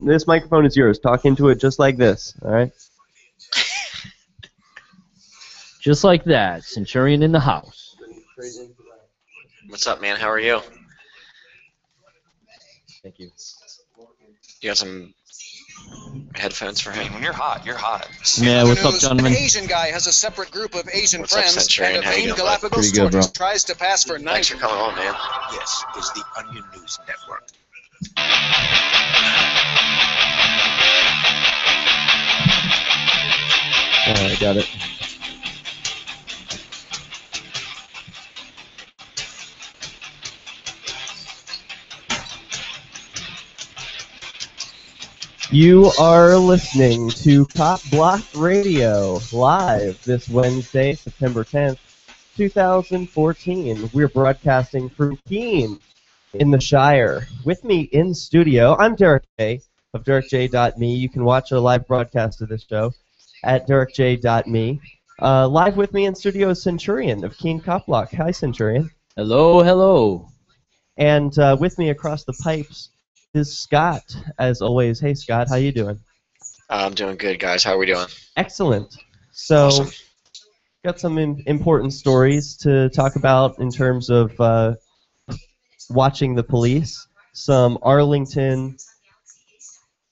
This microphone is yours. Talk into it just like this, all right? Just like that. Centurion in the house. What's up, man? How are you? Thank you. You got some headphones for him? When you're hot, you're hot. Yeah, what's up, gentlemen? An Asian guy has a separate group of Asian What's up, friends, Centurion? and a How you vain doing, bud? Galapagos Pretty good, bro. tortoise tries to pass for Thanks for coming on, man. This is the Onion News Network. I got it. You are listening to CopBlockRadio live this Wednesday, September 10th, 2014. We're broadcasting from Keene in the Shire. With me in studio, I'm Derek J. of DerekJ.me. You can watch a live broadcast of this show at DerekJ.me. Live with me in studio is Centurion of Keene CopBlock. Hi, Centurion. Hello, hello. And with me across the pipes is Scott, as always. Hey, Scott, how you doing? I'm doing good, guys. How are we doing? Excellent. So, Awesome. got some important stories to talk about in terms of watching the police. Some Arlington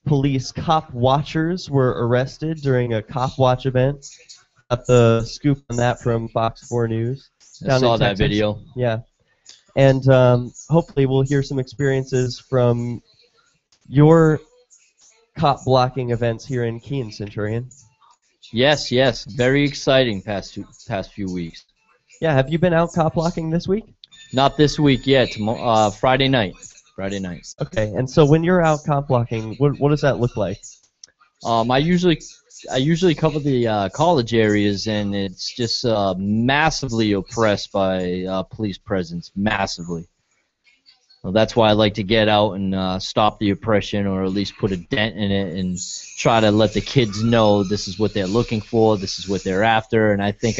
police CopWatchers were arrested during a CopWatch event. Got the scoop on that from Fox 4 News. I saw that video. Yeah. And hopefully we'll hear some experiences from your cop blocking events here in Keene, Centurion. Yes, yes. Very exciting past few weeks. Yeah, have you been out cop blocking this week? Not this week yet. Friday night. Friday night. Okay, and so when you're out cop blocking, what does that look like? I usually cover the college areas, and it's just massively oppressed by police presence, massively. Well, that's why I like to get out and stop the oppression, or at least put a dent in it, and try to let the kids know this is what they're looking for, this is what they're after. And I think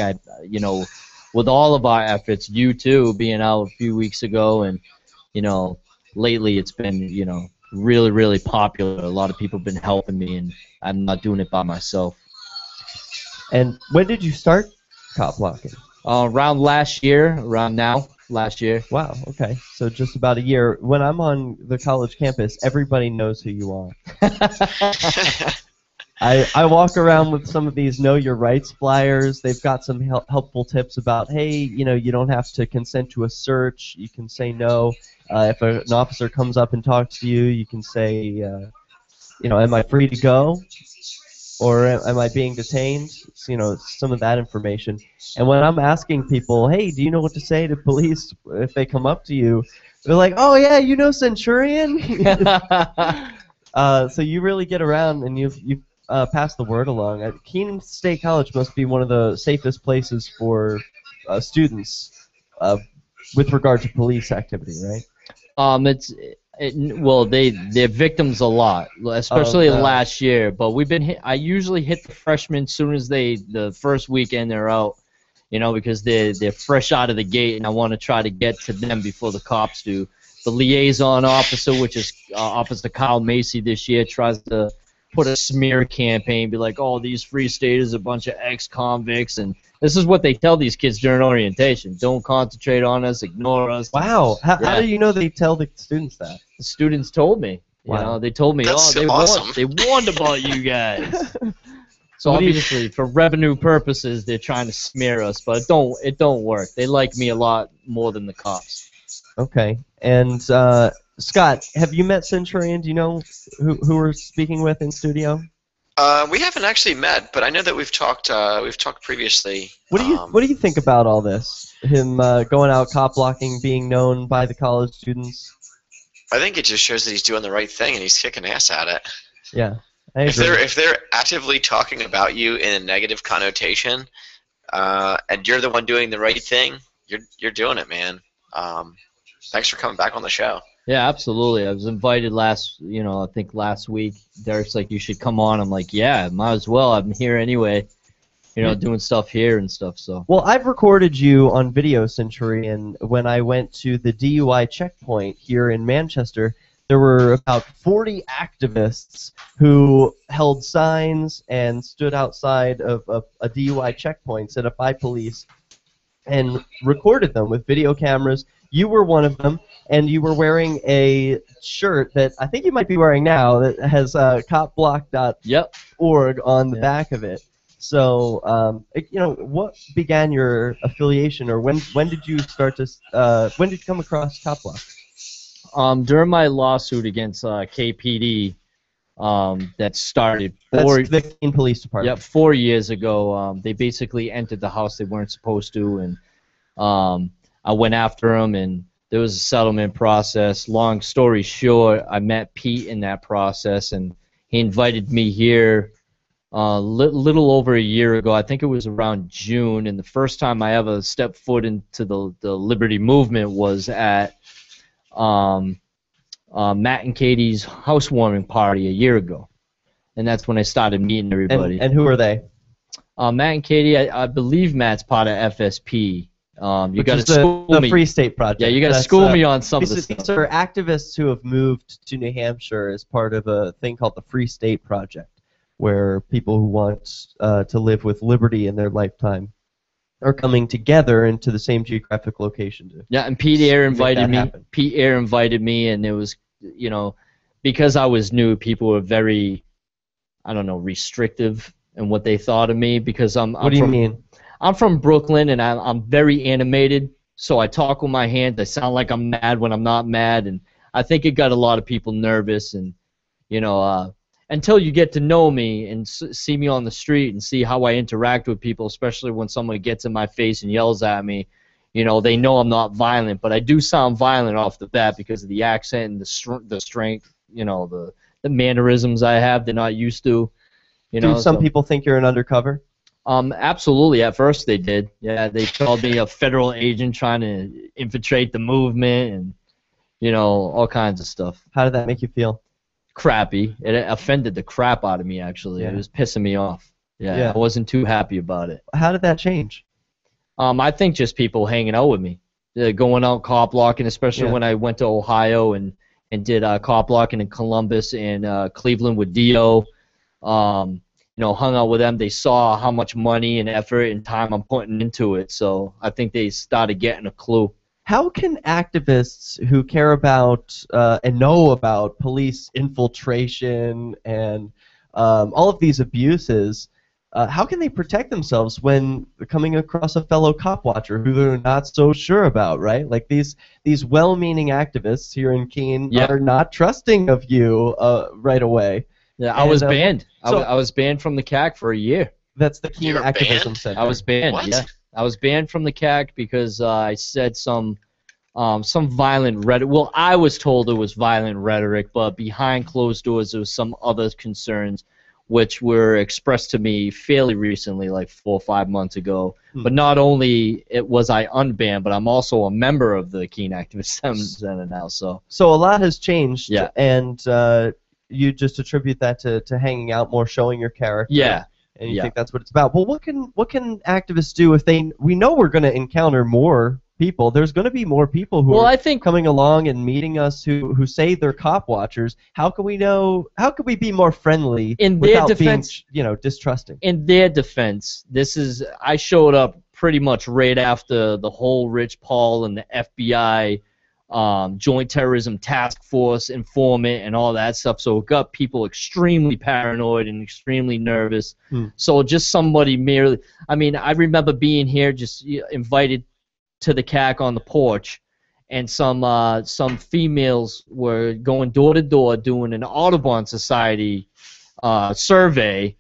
with all of our efforts, you too, being out a few weeks ago, and lately it's been really, really popular. A lot of people have been helping me, and I'm not doing it by myself. And when did you start cop blocking? Around last year, last year. Wow, okay. So just about a year. When I'm on the college campus, everybody knows who you are. I walk around with some of these Know Your Rights flyers. They've got some helpful tips about, hey, you don't have to consent to a search. You can say no. If an officer comes up and talks to you, you can say, am I free to go? Or am I being detained? Some of that information. And when I'm asking people, hey, do you know what to say to police if they come up to you? They're like, oh, yeah, Centurion? So you really get around, and you've passed the word along. Keene State College must be one of the safest places for students with regard to police activity, right? They're victims a lot, especially last year. But we've been I usually hit the freshmen as soon as the first weekend they're out, because they're fresh out of the gate, and I want to try to get to them before the cops do. The liaison officer, which is Officer Kyle Macy this year, tries to put a smear campaign, be like, oh, these Free Staters are a bunch of ex-convicts, and this is what they tell these kids during orientation. Don't concentrate on us, ignore us. Wow. How do you know they tell the students that? The students told me. Wow. They told me, That's they awesome. warned about you guys. So obviously, for revenue purposes, they're trying to smear us, but it don't work. They like me a lot more than the cops. Okay. And Scott, have you met Centurion? Do you know who we're speaking with in studio? We haven't actually met, but I know that we've talked previously. What do you think about all this? Him going out cop blocking, being known by the college students? I think it just shows that he's doing the right thing and he's kicking ass at it. Yeah, I agree. If they're actively talking about you in a negative connotation, and you're the one doing the right thing, you're doing it, man. Thanks for coming back on the show. Yeah, absolutely. I was invited last week. Derek's like, you should come on. I'm like, yeah, might as well. I'm here anyway, doing stuff here and stuff. So. Well, I've recorded you on video, Centurion, when I went to the DUI checkpoint here in Manchester there were about 40 activists who held signs and stood outside of a DUI checkpoint set up by police and recorded them with video cameras. You were one of them, and you were wearing a shirt that I think you might be wearing now that has CopBlock.org on the back of it. So, what began your affiliation, or when did you start to? When did you come across CopBlock? During my lawsuit against KPD, that started That's the Keene Police Department. 4 years ago. They basically entered the house they weren't supposed to, and I went after them, and there was a settlement process. Long story short, I met Pete in that process, and he invited me here little over a year ago. I think it was around June, and the first time I ever stepped foot into the Liberty Movement was at Matt and Katie's housewarming party a year ago, and that's when I started meeting everybody. And who are they? Matt and Katie, I believe Matt's part of FSP. You got to school the me. Free State Project. Yeah, you got to school me on some of this stuff. These are activists who have moved to New Hampshire as part of a thing called the Free State Project, where people who want to live with liberty in their lifetime are coming together into the same geographic location. And Pete Ayer invited me. Pete Ayer invited me, and it was, because I was new, people were very, restrictive in what they thought of me, because What do you mean? I'm from Brooklyn, and I'm very animated, so I talk with my hands. I sound like I'm mad when I'm not mad, and I think it got a lot of people nervous, and, until you get to know me and see me on the street and see how I interact with people, especially when someone gets in my face and yells at me, they know I'm not violent, but I do sound violent off the bat because of the accent and the strength, the mannerisms I have they're not used to. Do some people think you're an undercover? Absolutely. At first they did. Yeah, they called me a federal agent trying to infiltrate the movement and, all kinds of stuff. How did that make you feel? Crappy. It offended the crap out of me, actually. It was pissing me off. Yeah, I wasn't too happy about it. How did that change? I think just people hanging out with me, going out CopBlocking, especially when I went to Ohio and did CopBlocking in Columbus and Cleveland with Dio. Hung out with them. They saw how much money and effort and time I'm putting into it, so I think they started getting a clue. How can activists who care about and know about police infiltration and all of these abuses, how can they protect themselves when coming across a fellow cop watcher who they're not so sure about, right? Like these well-meaning activists here in Keene are not trusting of you right away. Yeah, I was banned. I was banned from the CAC for a year. That's the Keene Activism Center. I was banned. What? Yeah, I was banned from the CAC because I said some violent rhetoric. Well, I was told it was violent rhetoric, but behind closed doors there was some other concerns which were expressed to me fairly recently, like 4 or 5 months ago. But not only was I unbanned, but I'm also a member of the Keene Activism Center now. So a lot has changed, and you just attribute that to hanging out more, showing your character. Yeah. And you think that's what it's about. Well, what can activists do if we know we're going to encounter more people? There's going to be more people who are coming along and meeting us who say they're cop watchers. How can we know? How can we be more friendly without being distrusting? In their defense, I showed up pretty much right after the whole Rich Paul and the FBI Joint Terrorism Task Force informant and all that stuff, so it got people extremely paranoid and extremely nervous. So just somebody merely, I remember being here just invited to the CAC on the porch, and some females were going door to door doing an Audubon Society survey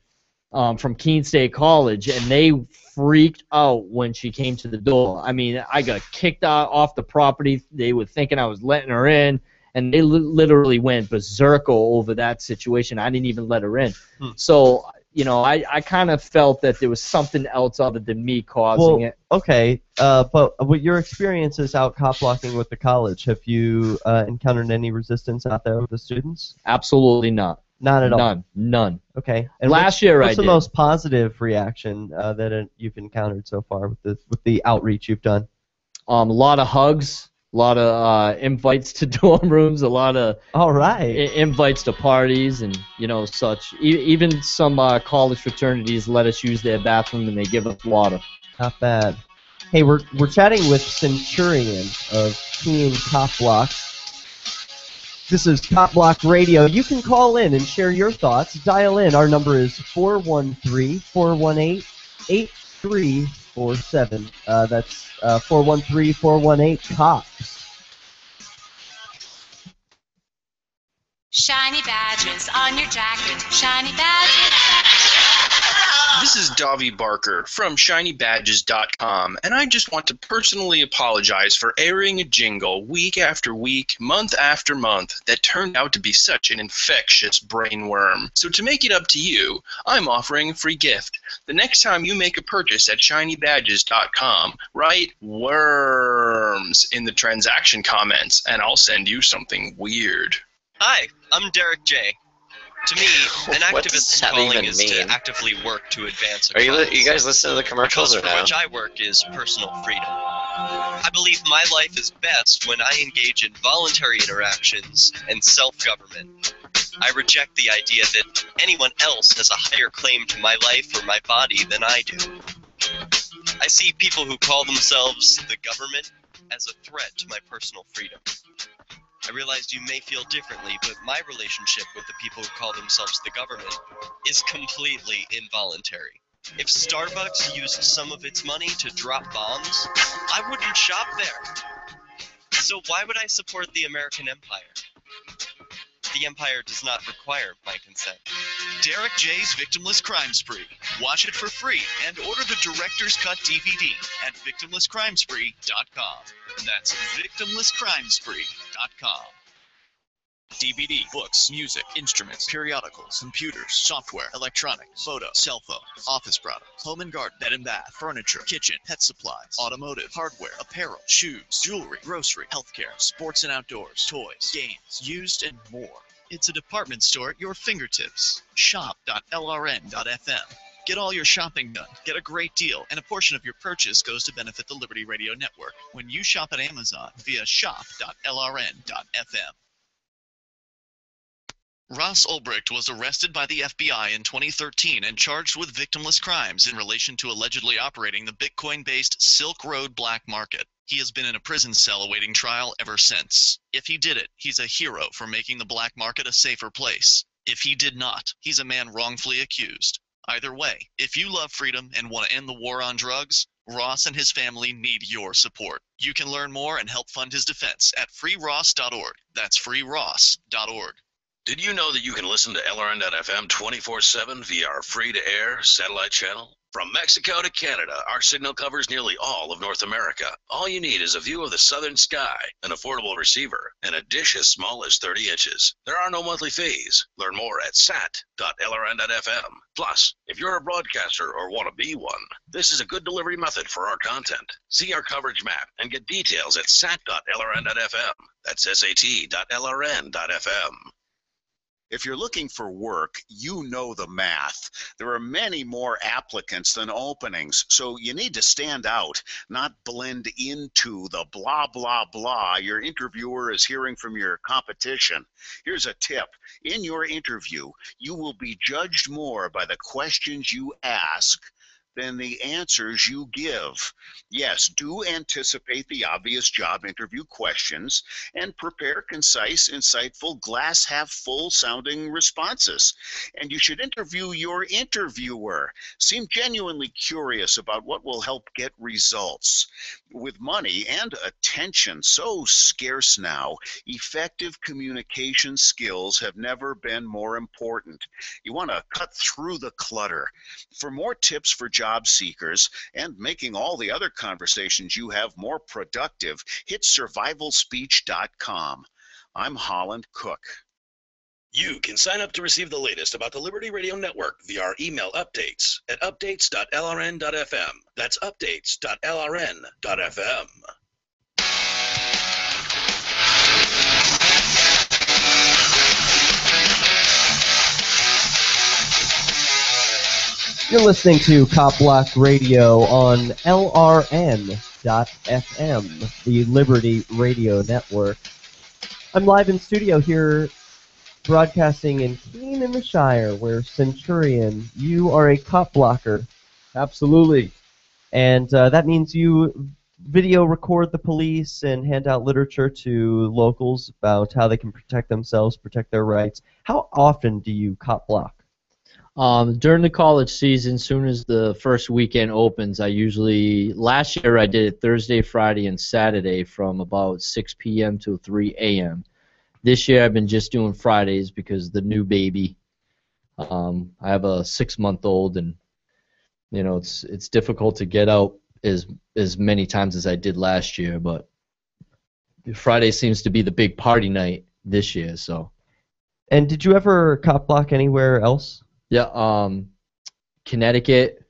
from Keene State College, and they freaked out when she came to the door. I got kicked out off the property. They were thinking I was letting her in, and they literally went berserker over that situation. I didn't even let her in. So, I kind of felt that there was something else other than me causing it. Okay, but with your experiences out cop blocking with the college, have you encountered any resistance out there with the students? Absolutely not. Not at all? None. Okay. And last year I did. What's the most positive reaction that you've encountered so far with the outreach you've done? A lot of hugs. A lot of invites to dorm rooms, a lot of All right. invites to parties, and such. Even some college fraternities let us use their bathroom, and they give us water. Not bad. Hey, we're chatting with Centurion of Keene CopBlock. This is CopBlock Radio. You can call in and share your thoughts. Dial in. Our number is 413-418-8347. That's 413-418-COPS. Shiny badges on your jacket. Shiny badges. This is Davi Barker from ShinyBadges.com, and I just want to personally apologize for airing a jingle week after week, month after month, that turned out to be such an infectious brainworm. So to make it up to you, I'm offering a free gift. The next time you make a purchase at ShinyBadges.com, write worms in the transaction comments, and I'll send you something weird. Hi, I'm Derek J. To me, an What does activist's that calling even is mean? to actively work to advance a Are you cause. you guys listening to the commercials The or cause for no? which I work is personal freedom. I believe my life is best when I engage in voluntary interactions and self-government. I reject the idea that anyone else has a higher claim to my life or my body than I do. I see people who call themselves the government as a threat to my personal freedom. I realize you may feel differently, but my relationship with the people who call themselves the government is completely involuntary. If Starbucks used some of its money to drop bombs, I wouldn't shop there. So why would I support the American empire? The empire does not require my consent. Derek J's Victimless Crime Spree. Watch it for free and order the Director's Cut DVD at victimlesscrimespree.com. That's victimlesscrimespree.com. DVD, books, music, instruments, periodicals, computers, software, electronics, photo, cell phone, office products, home and garden, bed and bath, furniture, kitchen, pet supplies, automotive, hardware, apparel, shoes, jewelry, grocery, healthcare, sports and outdoors, toys, games, used, and more. It's a department store at your fingertips. Shop.lrn.fm. Get all your shopping done, get a great deal, and a portion of your purchase goes to benefit the Liberty Radio Network when you shop at Amazon via shop.lrn.fm. Ross Ulbricht was arrested by the FBI in 2013 and charged with victimless crimes in relation to allegedly operating the Bitcoin-based Silk Road black market. He has been in a prison cell awaiting trial ever since. If he did it, he's a hero for making the black market a safer place. If he did not, he's a man wrongfully accused. Either way, if you love freedom and want to end the war on drugs, Ross and his family need your support. You can learn more and help fund his defense at freeross.org. That's freeross.org. Did you know that you can listen to LRN.FM 24/7 via our free-to-air satellite channel? From Mexico to Canada, our signal covers nearly all of North America. All you need is a view of the southern sky, an affordable receiver, and a dish as small as 30 inches. There are no monthly fees. Learn more at sat.lrn.fm. Plus, if you're a broadcaster or want to be one, this is a good delivery method for our content. See our coverage map and get details at sat.lrn.fm. That's sat.lrn.fm. If you're looking for work, you know the math. There are many more applicants than openings, so you need to stand out, not blend into the blah, blah, blah your interviewer is hearing from your competition. Here's a tip. In your interview, you will be judged more by the questions you ask than the answers you give. Yes, do anticipate the obvious job interview questions and prepare concise, insightful, glass-half-full sounding responses. And you should interview your interviewer. Seem genuinely curious about what will help get results. With money and attention so scarce now, effective communication skills have never been more important. You want to cut through the clutter. For more tips for job seekers and making all the other conversations you have more productive, hit survivalspeech.com. I'm Holland Cook. You can sign up to receive the latest about the Liberty Radio Network via our email updates at updates.lrn.fm. That's updates.lrn.fm. You're listening to CopBlock Radio on LRN. CopBlockRadio.fm, the Liberty Radio Network. I'm live in studio here, broadcasting in Keene in the Shire, where Centurion, you are a cop blocker. Absolutely. And that means you video record the police and hand out literature to locals about how they can protect themselves, protect their rights. How often do you cop block? During the college season, soon as the first weekend opens, last year I did it Thursday, Friday, and Saturday from about 6 p.m. to 3 a.m. This year I've been just doing Fridays because the new baby. I have a 6-month-old, and it's difficult to get out as many times as I did last year, but Friday seems to be the big party night this year. So. And did you ever cop block anywhere else? Yeah, Connecticut,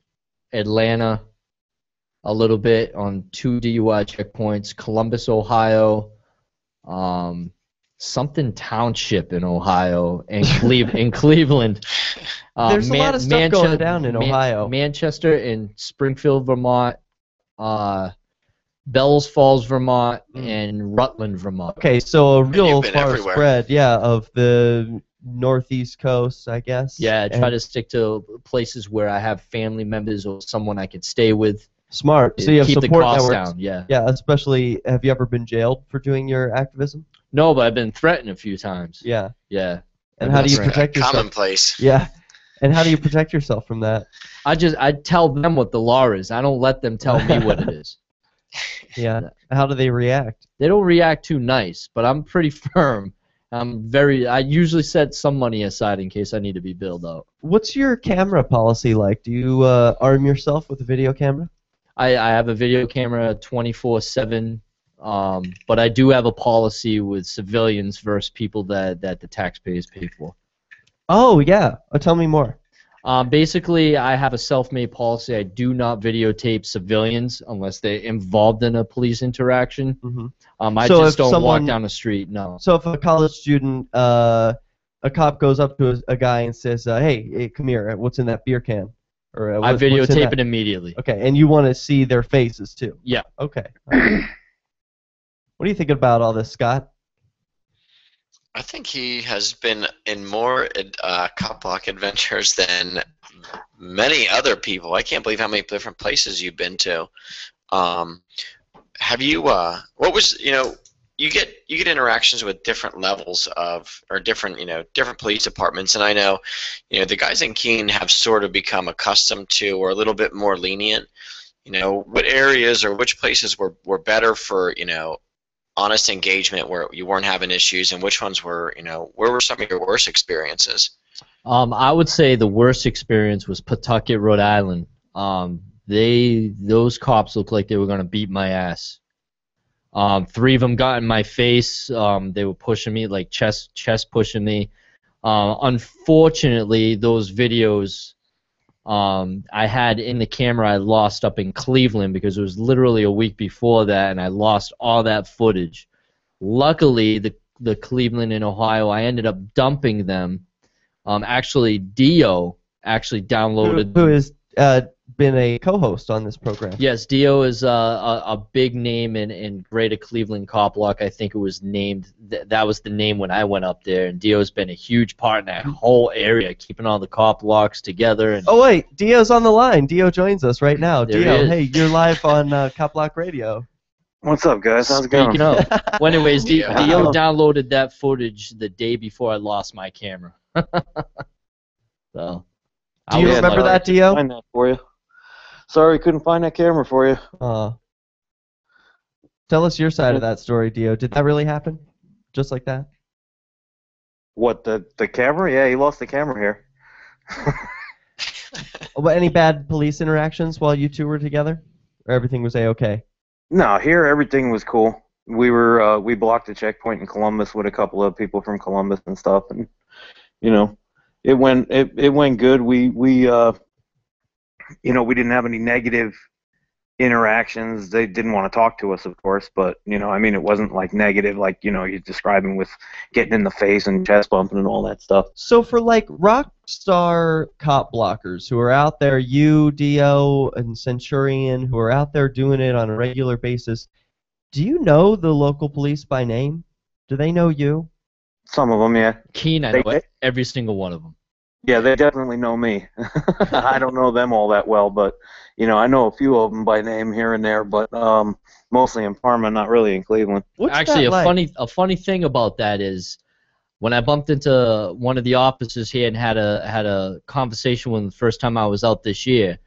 Atlanta, a little bit on 2 DUI checkpoints, Columbus, Ohio, something township in Ohio, and Cleveland. There's a lot of stuff going down in Ohio. Manchester and Springfield, Vermont, Bells Falls, Vermont, and Rutland, Vermont. Okay, so a real far spread, of the northeast coast, I guess. Yeah, I try to stick to places where I have family members or someone I can stay with. Smart. So you have keep support the costs networks. Down. Yeah. Yeah, especially, have you ever been jailed for doing your activism? No, but I've been threatened a few times. Yeah. Yeah. And how do you protect yourself? Commonplace. Yeah. And how do you protect yourself from that? I tell them what the law is. I don't let them tell me what it is. Yeah. How do they react? They don't react too nice, but I'm pretty firm. I usually set some money aside in case I need to be bailed out. What's your camera policy like? Do you arm yourself with a video camera? I have a video camera 24/7, but I do have a policy with civilians versus people that the taxpayers pay for. Oh, yeah. Tell me more. Basically, I have a self-made policy. I do not videotape civilians unless they're involved in a police interaction. Mm-hmm. I just don't walk down the street, no. So if a college student, a cop goes up to a guy and says, hey, come here, what's in that beer can? Or I videotape it immediately. Okay, and you want to see their faces, too? Yeah. Okay. Right. What do you think about all this, Scott? I think he has been in more cop block adventures than many other people. I can't believe how many different places you've been to. Have you? What was you get interactions with different levels of or different police departments, and I know the guys in Keene have sort of become accustomed to or a little bit more lenient. What areas or which places were better for honest engagement where you weren't having issues, and which ones were, where were some of your worst experiences? I would say the worst experience was Pawtucket, Rhode Island. Those cops looked like they were going to beat my ass. 3 of them got in my face. They were pushing me, like chest pushing me. Unfortunately, those videos I had in the camera I lost up in Cleveland because it was literally a week before that, and I lost all that footage. Luckily, the Cleveland in Ohio, I ended up dumping them. Actually, Dio actually downloaded. Who has been a co-host on this program? Yes, Dio is a big name in Greater Cleveland CopBlock. I think it was named. That was the name when I went up there. And Dio's been a huge part in that whole area, keeping all the CopBlocks together. And oh wait, Dio's on the line. Dio joins us right now. There Dio, hey, you're live on CopBlockRadio. What's up, guys? How's it going? Speaking of, well, anyways, Dio downloaded that footage the day before I lost my camera. So. Do you remember that, Dio? Find that for you. Sorry, couldn't find that camera for you. Tell us your side of that story, Dio. Did that really happen? Just like that? What, the camera? Yeah, he lost the camera here. Any bad police interactions while you two were together? Or everything was A-okay? No, here everything was cool. We blocked a checkpoint in Columbus with a couple of people from Columbus and stuff, and it went good. We didn't have any negative interactions. They didn't want to talk to us, of course, but it wasn't like negative, like you're describing with getting in the face and chest bumping and all that stuff. So for like rock star cop blockers who are out there, you, Dio, and Centurion, who are out there doing it on a regular basis, do you know the local police by name? Do they know you? Some of them, yeah. Keene, I know every single one of them. Yeah, they definitely know me. I don't know them all that well, but I know a few of them by name here and there, but mostly in Parma, not really in Cleveland. Actually, a funny thing about that is when I bumped into one of the officers here and had a conversation with him the first time I was out this year.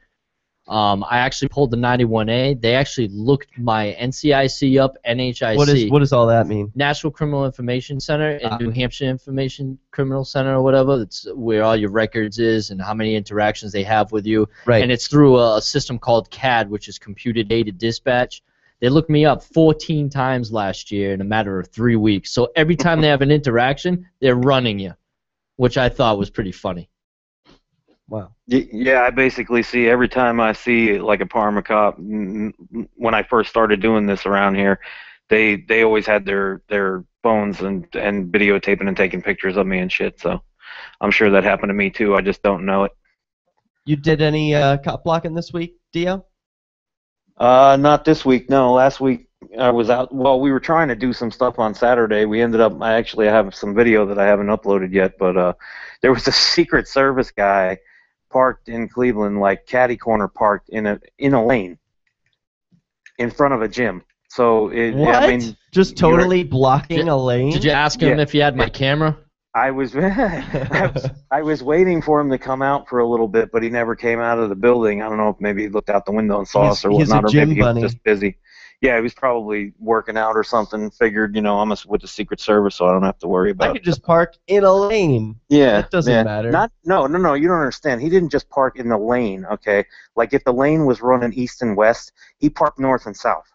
I actually pulled the 91A. They actually looked my NCIC up, NHIC. What does all that mean? National Criminal Information Center and New Hampshire Information Criminal Center or whatever. It's where all your records is and how many interactions they have with you. Right. And it's through a system called CAD, which is Computer Aided Dispatch. They looked me up 14 times last year in a matter of 3 weeks. So every time they have an interaction, they're running you, which I thought was pretty funny. Wow. Yeah, I basically see every time I see like a Parma cop. When I first started doing this around here, they always had their phones and videotaping and taking pictures of me and shit. So I'm sure that happened to me too. I just don't know it. You did any cop blocking this week, Dio? Not this week. No, last week I was out. Well, we were trying to do some stuff on Saturday. We ended up. I actually have some video that I haven't uploaded yet, but there was a Secret Service guy parked in Cleveland, like catty corner parked in a lane in front of a gym. So what? I mean, just totally blocking a lane. Did you ask him if he had my camera? I was I was waiting for him to come out for a little bit, but he never came out of the building. I don't know if maybe he looked out the window and saw us or whatnot, or maybe he was just busy. Yeah, he was probably working out or something. Figured, I'm with the Secret Service, so I don't have to worry about it. I could just park in a lane. Yeah, that doesn't matter. No. You don't understand. He didn't just park in the lane. Okay, like if the lane was running east and west, he parked north and south.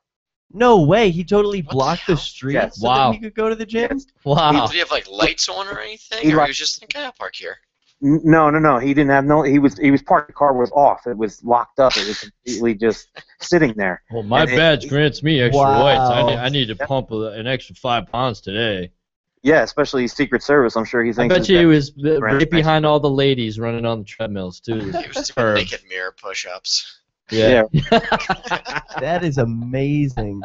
No way. He totally blocked the street so that he could go to the gym. Wow. Did he have like lights on or anything, or he was just like, "I'll park here"? No. He didn't have He was parked. The car was off. It was locked up. It was completely just sitting there. Well, my badge grants me extra weights. I need to pump an extra 5 pounds today. Yeah, especially Secret Service. I'm sure he thinks. I bet you he was right behind all the ladies running on the treadmills too. He was doing naked mirror push-ups. Yeah. That is amazing.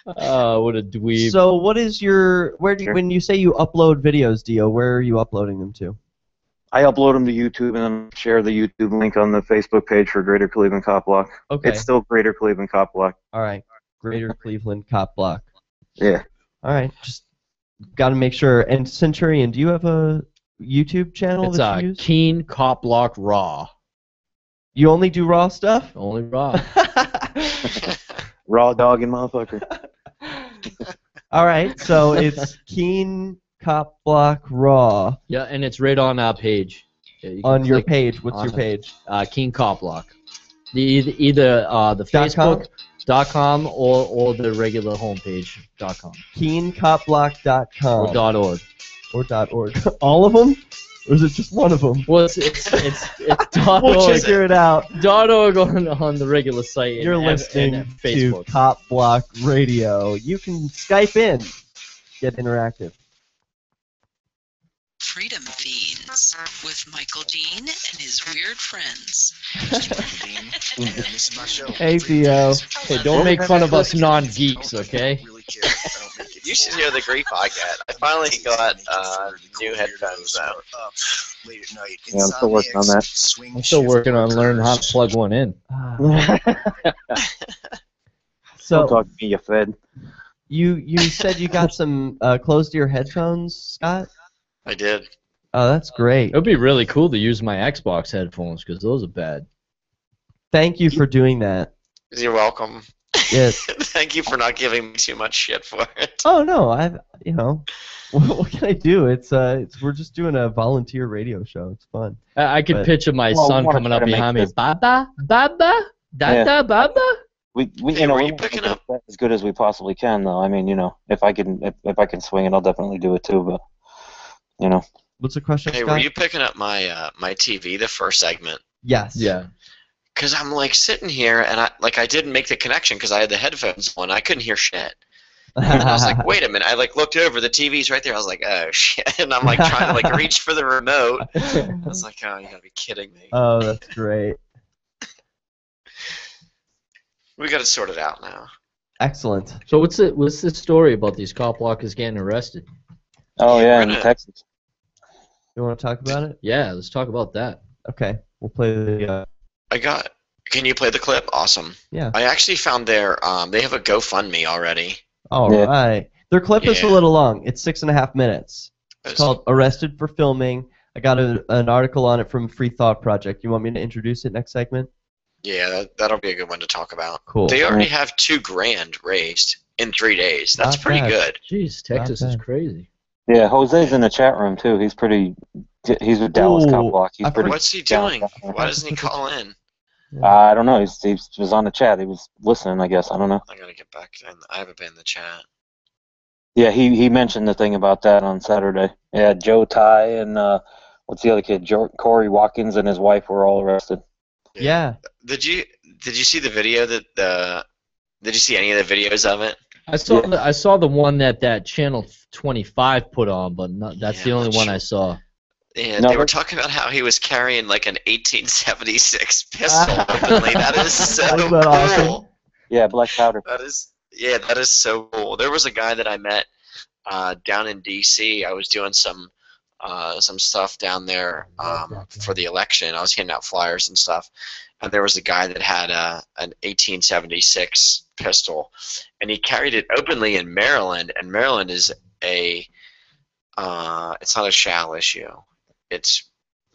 What a dweeb. So what is when you say you upload videos, Dio, where are you uploading them to? I upload them to YouTube and then share the YouTube link on the Facebook page for Greater Cleveland Cop Block. Okay. It's still Greater Cleveland Cop Block. All right. Greater Cleveland Cop Block. Yeah. All right. Just got to make sure. And Centurion, do you have a YouTube channel that you use? It's Keene CopBlock Raw. You only do raw stuff? Only raw. Raw dog and motherfucker. All right, so it's Keene CopBlock Raw. Yeah, and it's right on our page. On your page. What's your page? Keene CopBlock. Either the Facebook.com or the regular homepage.com. KeeneCopBlock.com. Or .org. Or .org. All of them? Or is it just one of them? Well, it's .org. We'll figure it out. .org on the regular site. You're listening to CopBlock Radio. You can Skype in. Get interactive. Freedom Fiends with Michael Dean and his weird friends. This is my show. Hey, Theo. Hey, don't make fun of us non-geeks, okay? You should hear the grief I get. I finally got new headphones now. Yeah, I'm still working on that. I'm still working on learning how to plug one in. So, don't talk to me, you fed. You said you got some closed-ear headphones, Scott? I did. Oh, that's great. It would be really cool to use my Xbox headphones because those are bad. Thank you for doing that. You're welcome. Yes. Thank you for not giving me too much shit for it. Oh no, what can I do? It's we're just doing a volunteer radio show. It's fun. I could picture my son coming up behind me. Baba, Baba, Dada, Baba. We we're picking up as good as we possibly can, though. I mean, if I can swing it, I'll definitely do it too. But what's the question? Hey, Scott? were you picking up my my TV, the first segment? Yes. Yeah. Because I'm like sitting here and I didn't make the connection because I had the headphones on. I couldn't hear shit. And I was like, wait a minute. I like looked over. The TV's right there. I was like, oh shit. And I'm like trying to like reach for the remote. I was like, oh, you gotta be kidding me. Oh, that's great. We got to sort it out now. Excellent. So what's the story about these cop blockers getting arrested? Oh yeah, in Texas. You want to talk about it? Yeah, let's talk about that. Okay, we'll play the. Can you play the clip? Awesome. Yeah. I actually found their. They have a GoFundMe already. All right. Their clip is a little long. It's 6.5 minutes. It's called "Arrested for Filming." I got an article on it from Free Thought Project. You want me to introduce it next segment? Yeah, that'll be a good one to talk about. Cool. They already have $2,000 raised in 3 days. That's Not pretty bad. good. Jeez, Texas is crazy. Yeah, Jose's in the chat room too. He's with Dallas CopBlock. He's pretty. What's he doing? Why doesn't he call in? I don't know. He was on the chat. He was listening, I guess. I don't know. I gotta get back. I haven't been in the chat. Yeah, he mentioned the thing about that on Saturday. Yeah, Joe Ty and what's the other kid? Corey Watkins and his wife were all arrested. Yeah. Did you see the video Did you see any of the videos of it? I saw the one that Channel 25 put on, but that's the only one I saw. Yeah, they were talking about how he was carrying like an 1876 pistol openly. That is so cool. Awesome? Yeah, black powder. That is so cool. There was a guy that I met down in D.C. I was doing some stuff down there for the election. I was handing out flyers and stuff, and there was a guy that had an 1876 pistol, and he carried it openly in Maryland. And Maryland is it's not a shall issue. It's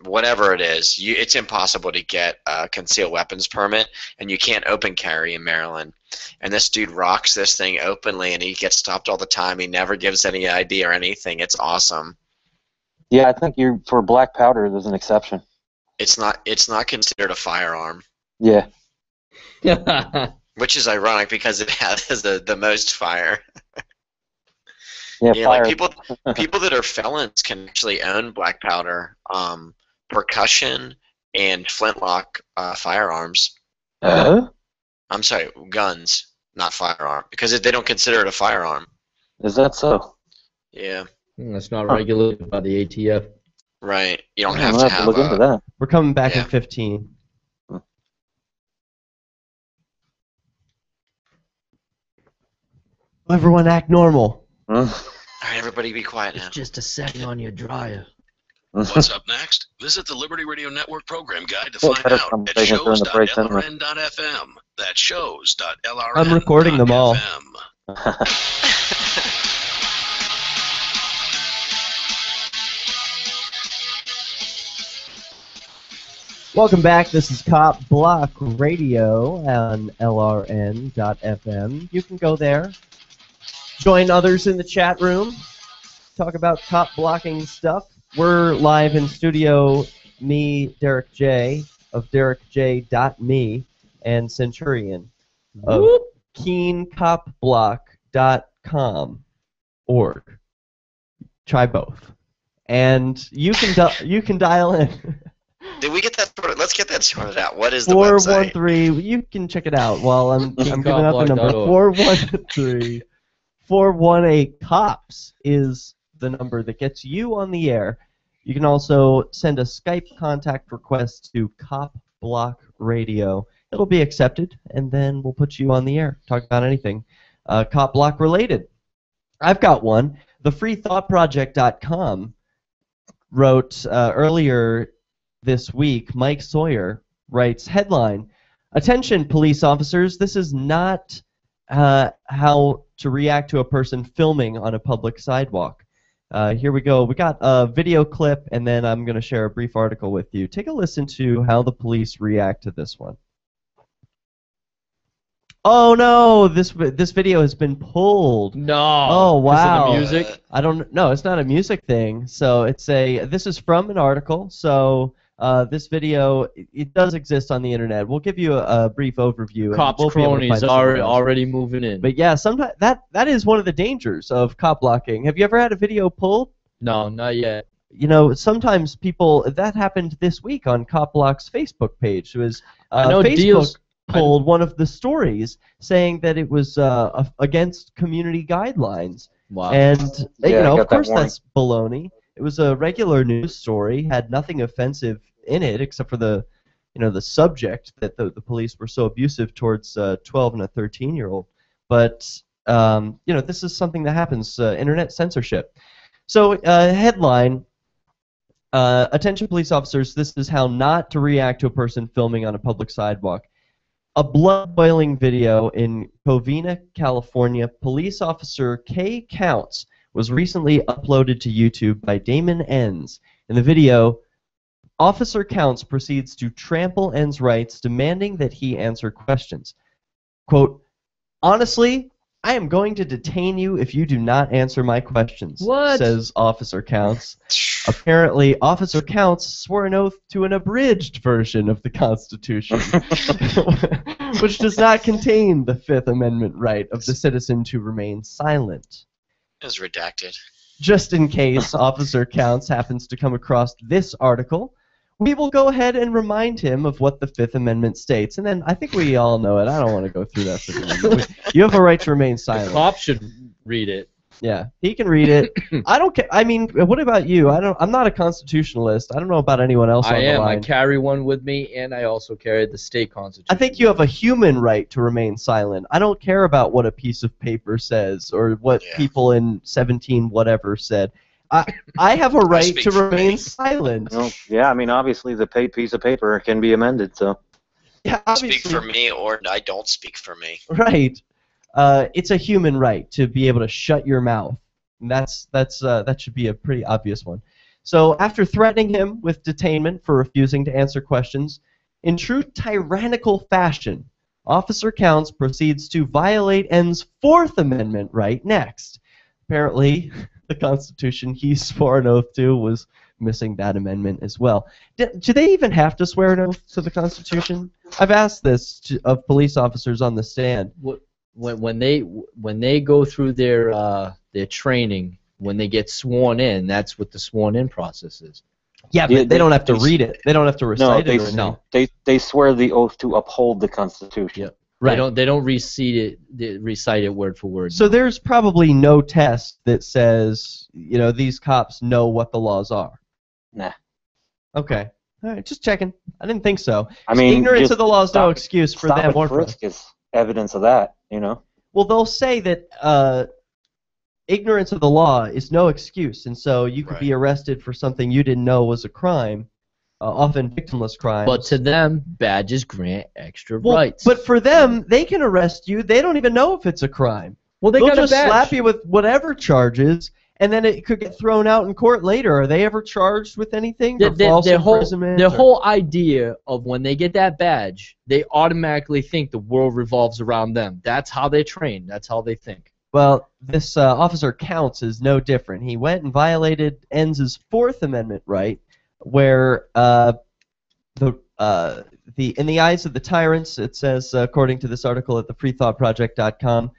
whatever it is. It's impossible to get a concealed weapons permit, and you can't open carry in Maryland. And this dude rocks this thing openly, and he gets stopped all the time. He never gives any ID or anything. It's awesome. Yeah, I think for black powder, there's an exception. It's not considered a firearm. Yeah. Which is ironic because it has the most fire. Yeah, like people that are felons can actually own black powder, percussion, and flintlock firearms. I'm sorry, guns, not firearm, because they don't consider it a firearm. Is that so? Yeah. That's not regulated by the ATF. Right. You don't have to have look into that. We're coming back in 15. Everyone act normal. All right, everybody be quiet now. It's just a second on your dryer. What's up next? Visit the Liberty Radio Network program guide to find out at shows.lrn.fm. That's shows.lrn.fm. I'm recording them all. Welcome back. This is CopBlock Radio on LRN.FM. You can go there, join others in the chat room, talk about cop blocking stuff. We're live in studio, me, Derek J, of DerekJ.me, and Centurion of Keene CopBlock.com org. Try both. And you can dial in. Did we get that sorted? Let's get that sorted out. What is the website? 413. You can check it out while I'm giving out the number. 418 COPS is the number that gets you on the air. You can also send a Skype contact request to CopBlockRadio. It'll be accepted, and then we'll put you on the air. Talk about anything CopBlock related. I've got one. TheFreeThoughtProject.com wrote earlier this week, Mike Sawyer writes, headline, attention police officers, this is not how to react to a person filming on a public sidewalk. Here we go. We got a video clip, and then I'm going to share a brief article with you. Take a listen to how the police react to this one. Oh no! This video has been pulled. No. Oh wow. Is it the music? I don't know. It's not a music thing. So this is from an article. So this video, it does exist on the internet. We'll give you a brief overview. Cops cronies are already moving in. But yeah, sometimes that is one of the dangers of cop blocking. Have you ever had a video pulled? No, not yet. You know, sometimes people, that happened this week on CopBlock's Facebook page. It was I know Facebook. pulled one of the stories saying that it was against community guidelines. Wow. And Yeah, of course that's baloney. It was a regular news story, had nothing offensive in it except for the subject that the police were so abusive towards 12 and a 13-year-old. But this is something that happens, internet censorship. So headline, attention police officers, this is how not to react to a person filming on a public sidewalk. A blood-boiling video in Covina, California. Police officer K. Counts was recently uploaded to YouTube by Damon Enns. In the video, Officer Counts proceeds to trample Enns' rights, demanding that he answer questions. Quote, honestly, I am going to detain you if you do not answer my questions, says Officer Counts. Apparently, Officer Counts swore an oath to an abridged version of the Constitution, which does not contain the Fifth Amendment right of the citizen to remain silent. It was redacted. Just in case Officer Counts happens to come across this article, we will go ahead and remind him of what the Fifth Amendment states. And then I think we all know it. I don't want to go through that Fifth Amendment. You have a right to remain silent. The cop should read it. Yeah, he can read it. I don't care. I mean, what about you? I'm not a constitutionalist. I don't know about anyone else on the line. I carry one with me, and I also carry the state constitution. I think you have a human right to remain silent. I don't care about what a piece of paper says or what people in 17 whatever said. I have a right to remain silent. Well, yeah, I mean, obviously the piece of paper can be amended, so. Yeah, obviously. Speak for me, or I don't speak for me. Right. It's a human right to be able to shut your mouth. And that should be a pretty obvious one. So after threatening him with detainment for refusing to answer questions, in true tyrannical fashion, Officer Counts proceeds to violate N's Fourth Amendment right next. Apparently, the Constitution he swore an oath to was missing that amendment as well. Do they even have to swear an oath to the Constitution? I've asked this of police officers on the stand. When they go through their training, when they get sworn in, that's what the sworn in process is. Yeah, but they don't have to read it. They don't have to recite it. No, they swear the oath to uphold the Constitution. Yep. Right. They don't recite it word for word. So there's probably no test that says, these cops know what the laws are. Nah. Okay. All right, just checking. I didn't think so. I mean, ignorance of the law is no excuse for them or for us. Is evidence of that, Well, they'll say that ignorance of the law is no excuse, and so you could be arrested for something you didn't know was a crime, often victimless crimes. But to them, badges grant extra rights. But for them, they can arrest you. They don't even know if it's a crime. Well, they'll just slap you with whatever charges, and then it could get thrown out in court later. Are they ever charged with anything for false imprisonment? Their whole idea of when they get that badge, they automatically think the world revolves around them. That's how they train. That's how they think. Well, this Officer Counts is no different. He went and violated Enns' Fourth Amendment right, where in the eyes of the tyrants, it says, according to this article at thefreethoughtproject.com,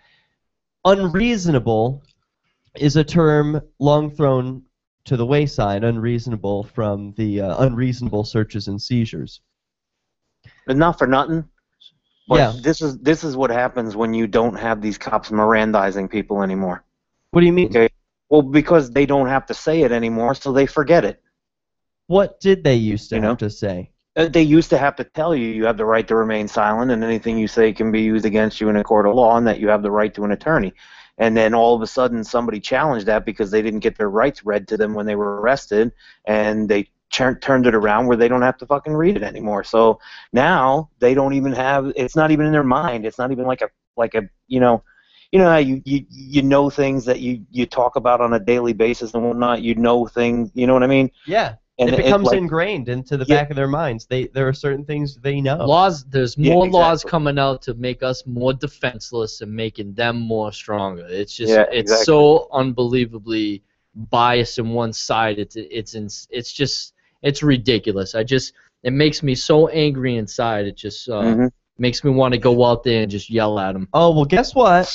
unreasonable is a term long thrown to the wayside, unreasonable from the unreasonable searches and seizures. But not for nothing. But yeah. This is what happens when you don't have these cops Mirandizing people anymore. What do you mean? Okay. Well, because they don't have to say it anymore, so they forget it. What did they used to have to say? They used to have to tell you have the right to remain silent, and anything you say can be used against you in a court of law, and that you have the right to an attorney. And then all of a sudden somebody challenged that because they didn't get their rights read to them when they were arrested, and they turned it around where they don't have to fucking read it anymore. So now they don't even have, it's not even in their mind. It's not even like a how you know things that you talk about on a daily basis and whatnot. You know things, you know what I mean? Yeah. And it becomes ingrained into the back of their minds. There are certain things they know. There's more laws coming out to make us more defenseless and making them more stronger. It's just it's so unbelievably biased in one side. It's ridiculous. It makes me so angry inside. It just makes me want to go out there and just yell at them. Oh well, guess what?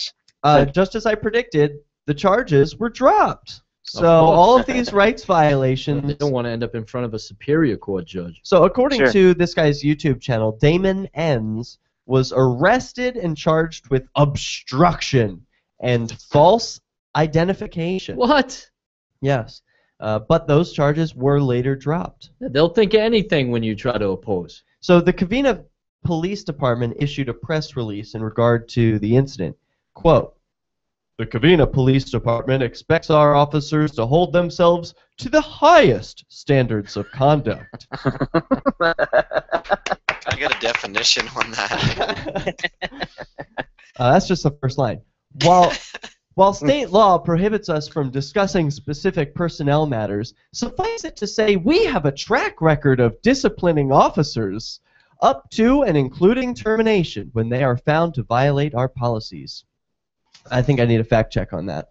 Just as I predicted, the charges were dropped. So all of these rights violations... They don't want to end up in front of a superior court judge. So according to this guy's YouTube channel, Damon Enns, was arrested and charged with obstruction and false identification. What? Yes. But those charges were later dropped. They'll think of anything when you try to oppose. So the Covina Police Department issued a press release in regard to the incident. Quote, "The Covina Police Department expects our officers to hold themselves to the highest standards of conduct." I got a definition on that. That's just the first line. While state law prohibits us from discussing specific personnel matters, suffice it to say we have a track record of disciplining officers up to and including termination when they are found to violate our policies. I think I need a fact check on that.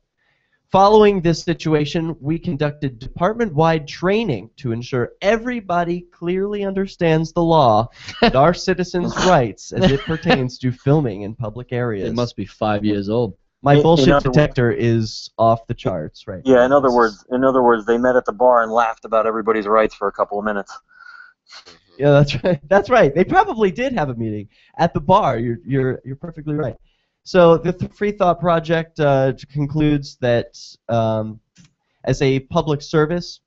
Following this situation, we conducted department-wide training to ensure everybody clearly understands the law and our citizens' rights as it pertains to filming in public areas. It must be 5 years old. My bullshit detector is off the charts, right? Yeah, in other words, they met at the bar and laughed about everybody's rights for a couple of minutes. Yeah, that's right. That's right. They probably did have a meeting at the bar. You're perfectly right. So the Free Thought Project concludes that as a public service,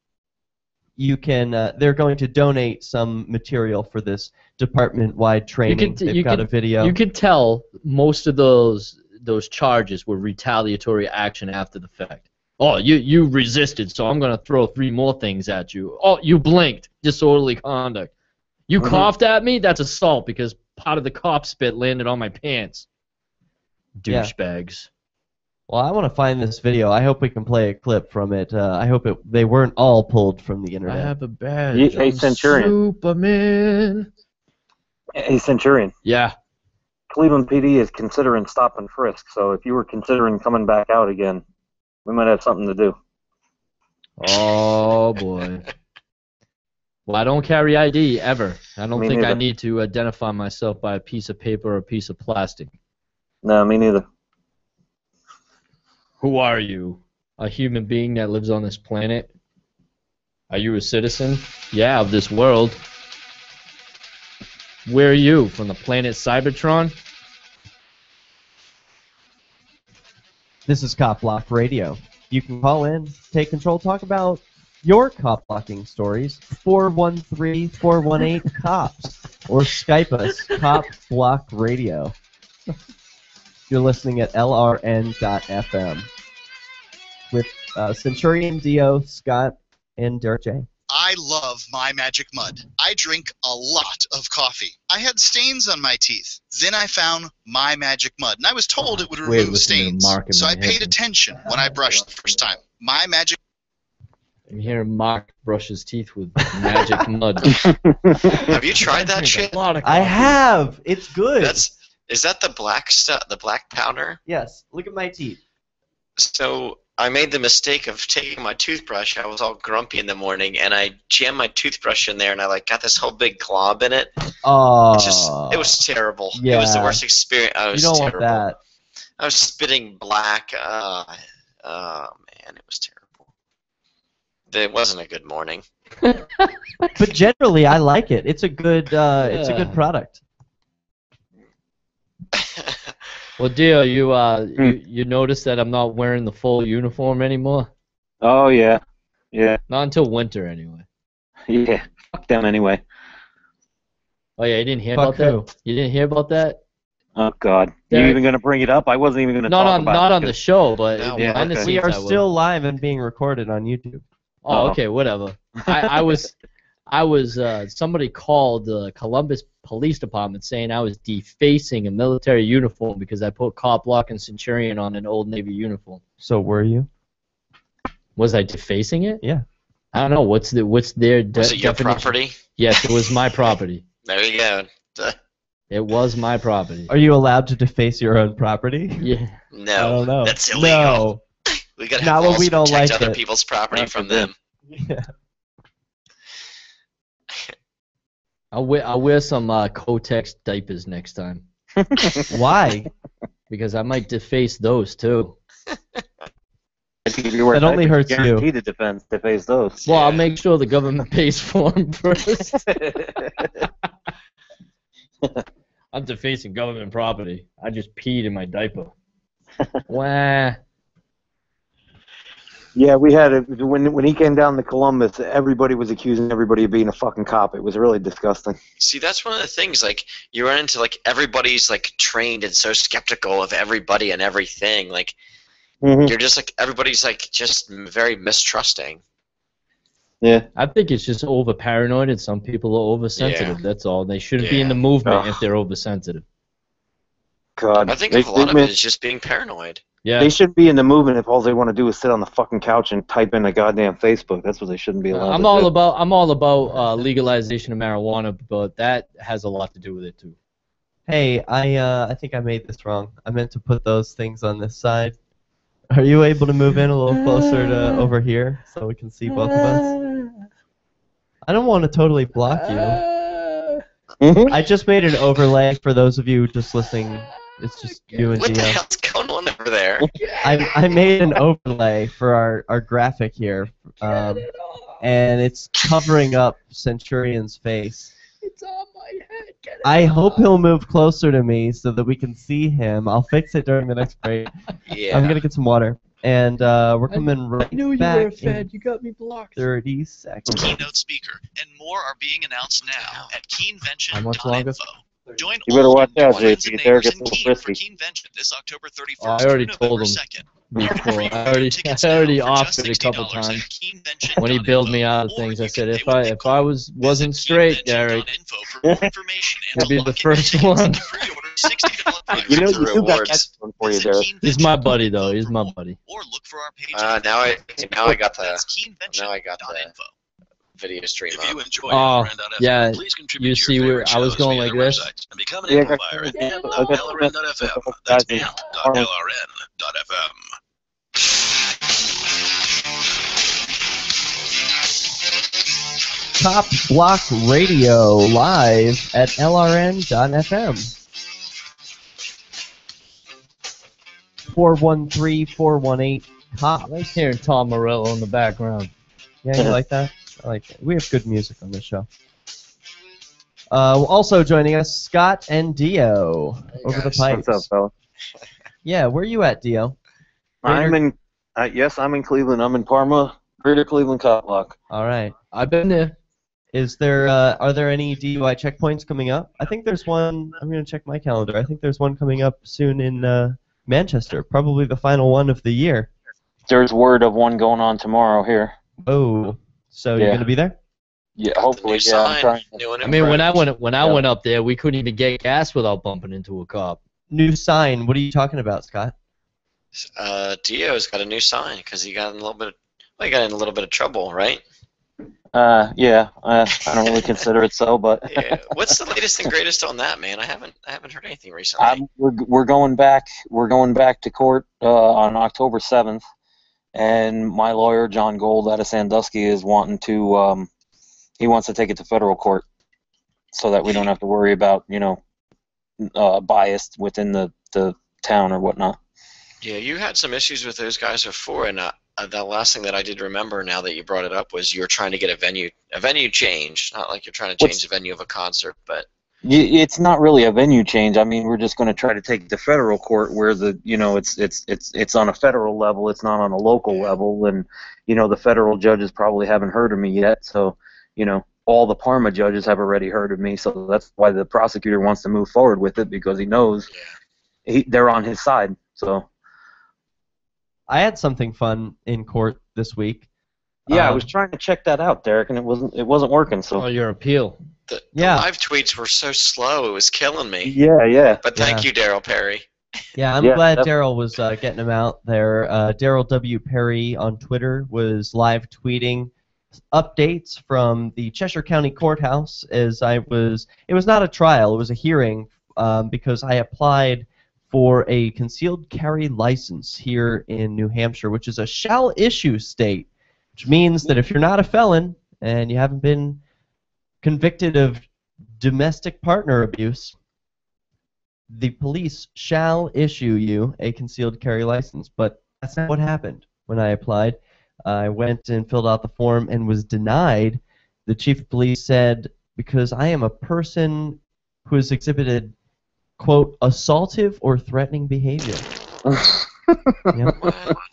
you can. They're going to donate some material for this department-wide training. They've got a video. You could tell most of those charges were retaliatory action after the fact. Oh, you resisted, so I'm going to throw 3 more things at you. Oh, you blinked. Disorderly conduct. You coughed at me? That's assault because part of the cop spit landed on my pants. Douchebags. Well, I want to find this video. I hope we can play a clip from it. I hope they weren't all pulled from the internet. I have a badge. Hey, Centurion. Superman. Hey, Centurion. Yeah. Cleveland PD is considering stop and frisk, so if you were considering coming back out again, we might have something to do. Oh, boy. Well, I don't carry ID, ever. I don't think I need to identify myself by a piece of paper or a piece of plastic. No, me neither. Who are you? A human being that lives on this planet? Are you a citizen? Yeah, of this world. Where are you? From the planet Cybertron? This is CopBlockRadio. You can call in, take control, talk about your cop blocking stories, 413-418-COPS, or Skype us, CopBlockRadio. You're listening at LRN.FM with Centurion, Dio, Scott, and Derek J. I love My Magic Mud. I drink a lot of coffee. I had stains on my teeth. Then I found My Magic Mud, and I was told it would remove stains. So I paid attention when I brushed the first time. My Magic. I'm hearing Mark brush his teeth with magic mud. Have you tried that shit? I have. It's good. Is that the black stuff? The black powder? Yes. Look at my teeth. So I made the mistake of taking my toothbrush. I was all grumpy in the morning, and I jammed my toothbrush in there, and I got this whole big glob in it. Oh. It was terrible. Yeah. It was the worst experience. You don't want that. I was spitting black. Oh man, it was terrible. It wasn't a good morning. But generally, I like it. It's a good. It's a good product. Well, Dio, you notice that I'm not wearing the full uniform anymore? Oh, yeah. Yeah. Not until winter, anyway. Yeah. Fuck them anyway. Oh, yeah, you didn't hear about that? You didn't hear about that? Oh, God. You even going to bring it up? I wasn't even going to talk about it. Not on the show, but behind the We scenes are still live and being recorded on YouTube. Oh, okay, whatever. I was somebody called the Columbus Police Department saying I was defacing a military uniform because I put CopBlock and Centurion on an Old Navy uniform. So were you? Was I defacing it? Yeah. I don't know. What's their Was it your definition? property? Yes, it was my property. There you go. It was my property. Are you allowed to deface your own property? Yeah. No. I don't know. That's illegal. No. We gotta have laws to protect other it. people's property from them. Yeah. I'll wear some Kotex diapers next time. Why? Because I might deface those too. That only hurts you. Guarantee the defense deface those. Well, I'll make sure the government pays for them first. I'm not defacing government property. I just peed in my diaper. Wah. Yeah, we had it when he came down to Columbus. Everybody was accusing everybody of being a fucking cop. It was really disgusting. See, that's one of the things. Like, you run into like everybody's like trained and so skeptical of everybody and everything. Like, you're just like everybody's like just very mistrusting. Yeah, I think it's just over paranoid, and some people are oversensitive. Yeah. That's all. They shouldn't be in the movement if they're oversensitive. God, I think a lot of it is just being paranoid. Yeah. They shouldn't be in the movement if all they want to do is sit on the fucking couch and type in a goddamn Facebook. That's what they shouldn't be allowed to do. I'm all about legalization of marijuana, but that has a lot to do with it too. Hey, I think I made this wrong. I meant to put those things on this side. Are you able to move in a little closer to over here so we can see both of us? I don't want to totally block you. I just made an overlay for those of you just listening. It's just you and What the Gio. hell's going on over there? I made an overlay for our graphic here, and it's covering up Centurion's face. It's on my head. I hope he'll move closer to me so that we can see him. I'll fix it during the next break. Yeah. I'm gonna get some water, and we're coming right I knew you back were a Fed. in You got me blocked. 30 seconds. Keynote speaker, and more are being announced now at How much longer? KeenVention.info. Join You better all watch out, friends JP. and There neighbors gets in a little Keene for frisky. KeenVention this October 31st Oh, I already through told November him 2nd. before. Free I already tickets offered now for just it a couple $60 times. at KeenVention.info. When he billed me out of things, I said if I wasn't straight, Derek, KeenVention.info for more information and he'd be to the lock in first tickets one. and pre-order $60 You know, The you still got rewards. that one for you, Derek. He's my buddy, though. He's my buddy. or look for our page. Now I got the That's KeenVention.info. video stream If you up. enjoy Oh, LRN.FM, yeah. please contribute You to see your where favorite I was shows going via like their this? website and become an Yeah, amplifier at amp.lrn.fm. That's amp.lrn.fm. CopBlockRadio live at LRN.FM. 413-418-COP. I like hearing Tom Morello in the background. Yeah, you like that? I like it. We have good music on this show. Also joining us, Scott and Dio over the pipes. What's up, fella? Yeah, where are you at, Dio? I'm in. Yes, I'm in Cleveland. I'm in Parma, Greater Cleveland CopBlock. All right. I've been there. Is there? Are there any DUI checkpoints coming up? I think there's one. I'm gonna check my calendar. I think there's one coming up soon in Manchester. Probably the final one of the year. There's word of one going on tomorrow here. Oh, so you're Yeah. gonna be there? Yeah, hopefully. Yeah, I'm trying. I mean, when I went up there, we couldn't even get gas without bumping into a cop. New sign. What are you talking about, Scott? Dio's got a new sign because he got in a little bit. He got in a little bit of trouble, right? Yeah. I don't really consider it so, but. Yeah. What's the latest and greatest on that, man? I haven't heard anything recently. We're going back. We're going back to court on October 7th, and my lawyer John Gold out of Sandusky is wanting to. He wants to take it to federal court, so that we don't have to worry about bias within the town or whatnot. Yeah, you had some issues with those guys before, and the last thing that I did remember now that you brought it up was you were trying to get a venue change. Not like you're trying to change the venue of a concert, but it's not really a venue change. I mean, we're just going to try to take it to federal court where it's on a federal level. It's not on a local level, and the federal judges probably haven't heard of me yet. So, all the Parma judges have already heard of me. So that's why the prosecutor wants to move forward with it because he knows they're on his side. So. I had something fun in court this week. Yeah, I was trying to check that out, Derek, and it wasn't working. So. Oh, your appeal. The live tweets were so slow; it was killing me. Yeah. But thank you, Daryl Perry. Yeah, I'm glad Daryl was getting them out there. Daryl W. Perry on Twitter was live tweeting updates from the Cheshire County Courthouse as it was not a trial, it was a hearing because I applied for a concealed carry license here in New Hampshire, which is a shall issue state, which means that if you're not a felon and you haven't been convicted of domestic partner abuse, the police shall issue you a concealed carry license. But that's not what happened when I applied. I went and filled out the form and was denied. The chief of police said, because I am a person who has exhibited quote, assaultive or threatening behavior.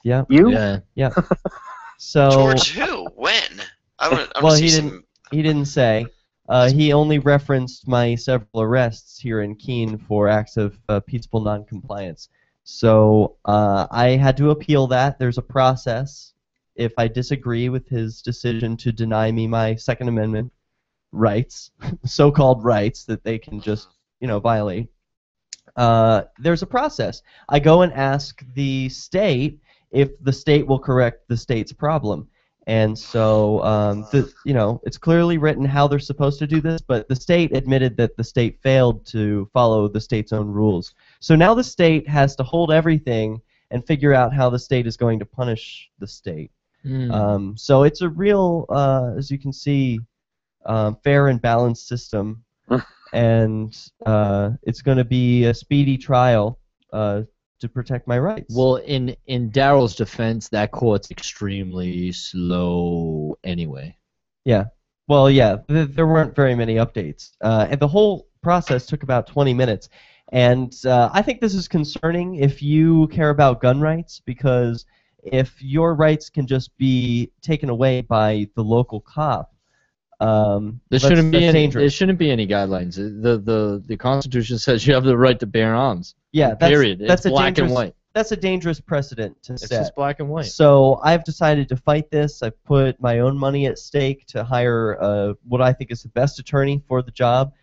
Yeah. You? Yeah. So. Towards who? When? Well, he didn't say. He only referenced my several arrests here in Keene for acts of peaceful noncompliance. So I had to appeal that. There's a process. If I disagree with his decision to deny me my Second Amendment rights, so-called rights that they can just, violate, there's a process. I go and ask the state if the state will correct the state's problem. And so, it's clearly written how they're supposed to do this, but the state admitted that the state failed to follow the state's own rules. So now the state has to hold everything and figure out how the state is going to punish the state. So it's a real, as you can see, fair and balanced system, and it's going to be a speedy trial to protect my rights. Well, in Daryl's defense, that court's extremely slow anyway. Yeah. Well, yeah, there weren't very many updates. And the whole process took about 20 minutes. And I think this is concerning if you care about gun rights, because if your rights can just be taken away by the local cop, there shouldn't be any guidelines. The Constitution says you have the right to bear arms. Yeah, period. It's black and white. That's a dangerous precedent to set. It's just black and white. So I've decided to fight this. I've put my own money at stake to hire what I think is the best attorney for the job.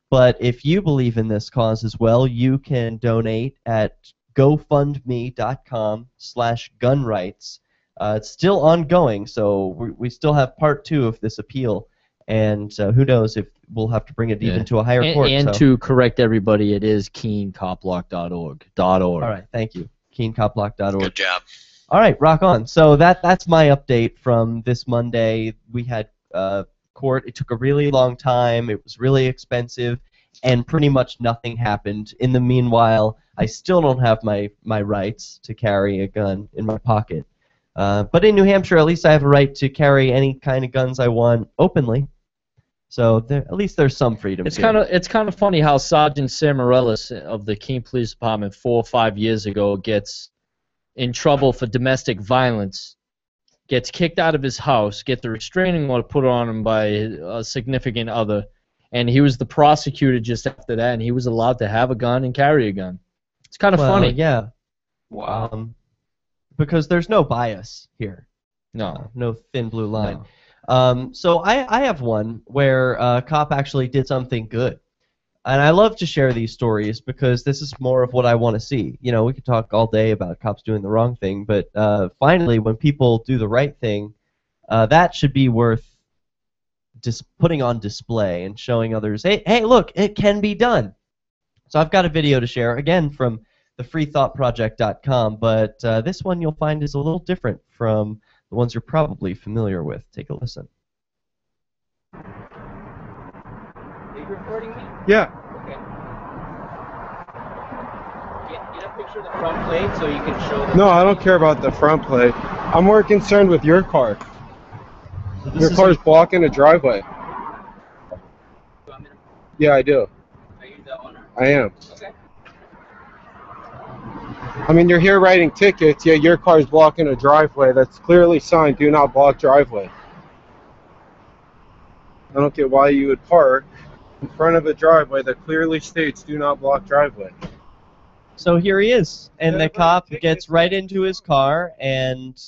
But if you believe in this cause as well, you can donate at GoFundMe.com/gunrights. It's still ongoing, so we still have part 2 of this appeal. And who knows if we'll have to bring it even to a higher court. And to correct everybody, it is KeeneCopBlock.org. All right, thank you. KeeneCopBlock.org. Good job. All right, rock on. So that's my update from this Monday. We had court. It took a really long time. It was really expensive, and pretty much nothing happened. In the meanwhile, I still don't have my rights to carry a gun in my pocket. But in New Hampshire, at least I have a right to carry any kind of guns I want openly. So at least there's some freedom. It's kind of funny how Sergeant Samarellis of the Keene Police Department 4 or 5 years ago gets in trouble for domestic violence, gets kicked out of his house, gets a restraining order put on him by a significant other, and he was the prosecutor just after that, and he was allowed to have a gun and carry a gun. It's kind of funny. Yeah. Wow. Because there's no bias here. No thin blue line. No. So I have one where a cop actually did something good. And I love to share these stories because this is more of what I want to see. We could talk all day about cops doing the wrong thing, but finally when people do the right thing, that should be worth just putting on display and showing others, hey, look, it can be done. So I've got a video to share, again, from thefreethoughtproject.com, but this one you'll find is a little different from the ones you're probably familiar with. Take a listen. Are you recording me? Yeah. Okay. Get a picture of the front plate so you can show them. No, I don't care about the front plate. I'm more concerned with your car. So your car's blocking a driveway. Yeah, I do. Are you the owner? I am. Okay. I mean, you're here writing tickets, yet your car's blocking a driveway that's clearly signed, do not block driveway. I don't get why you would park in front of a driveway that clearly states, do not block driveway. So here he is, and the cop gets right into his car and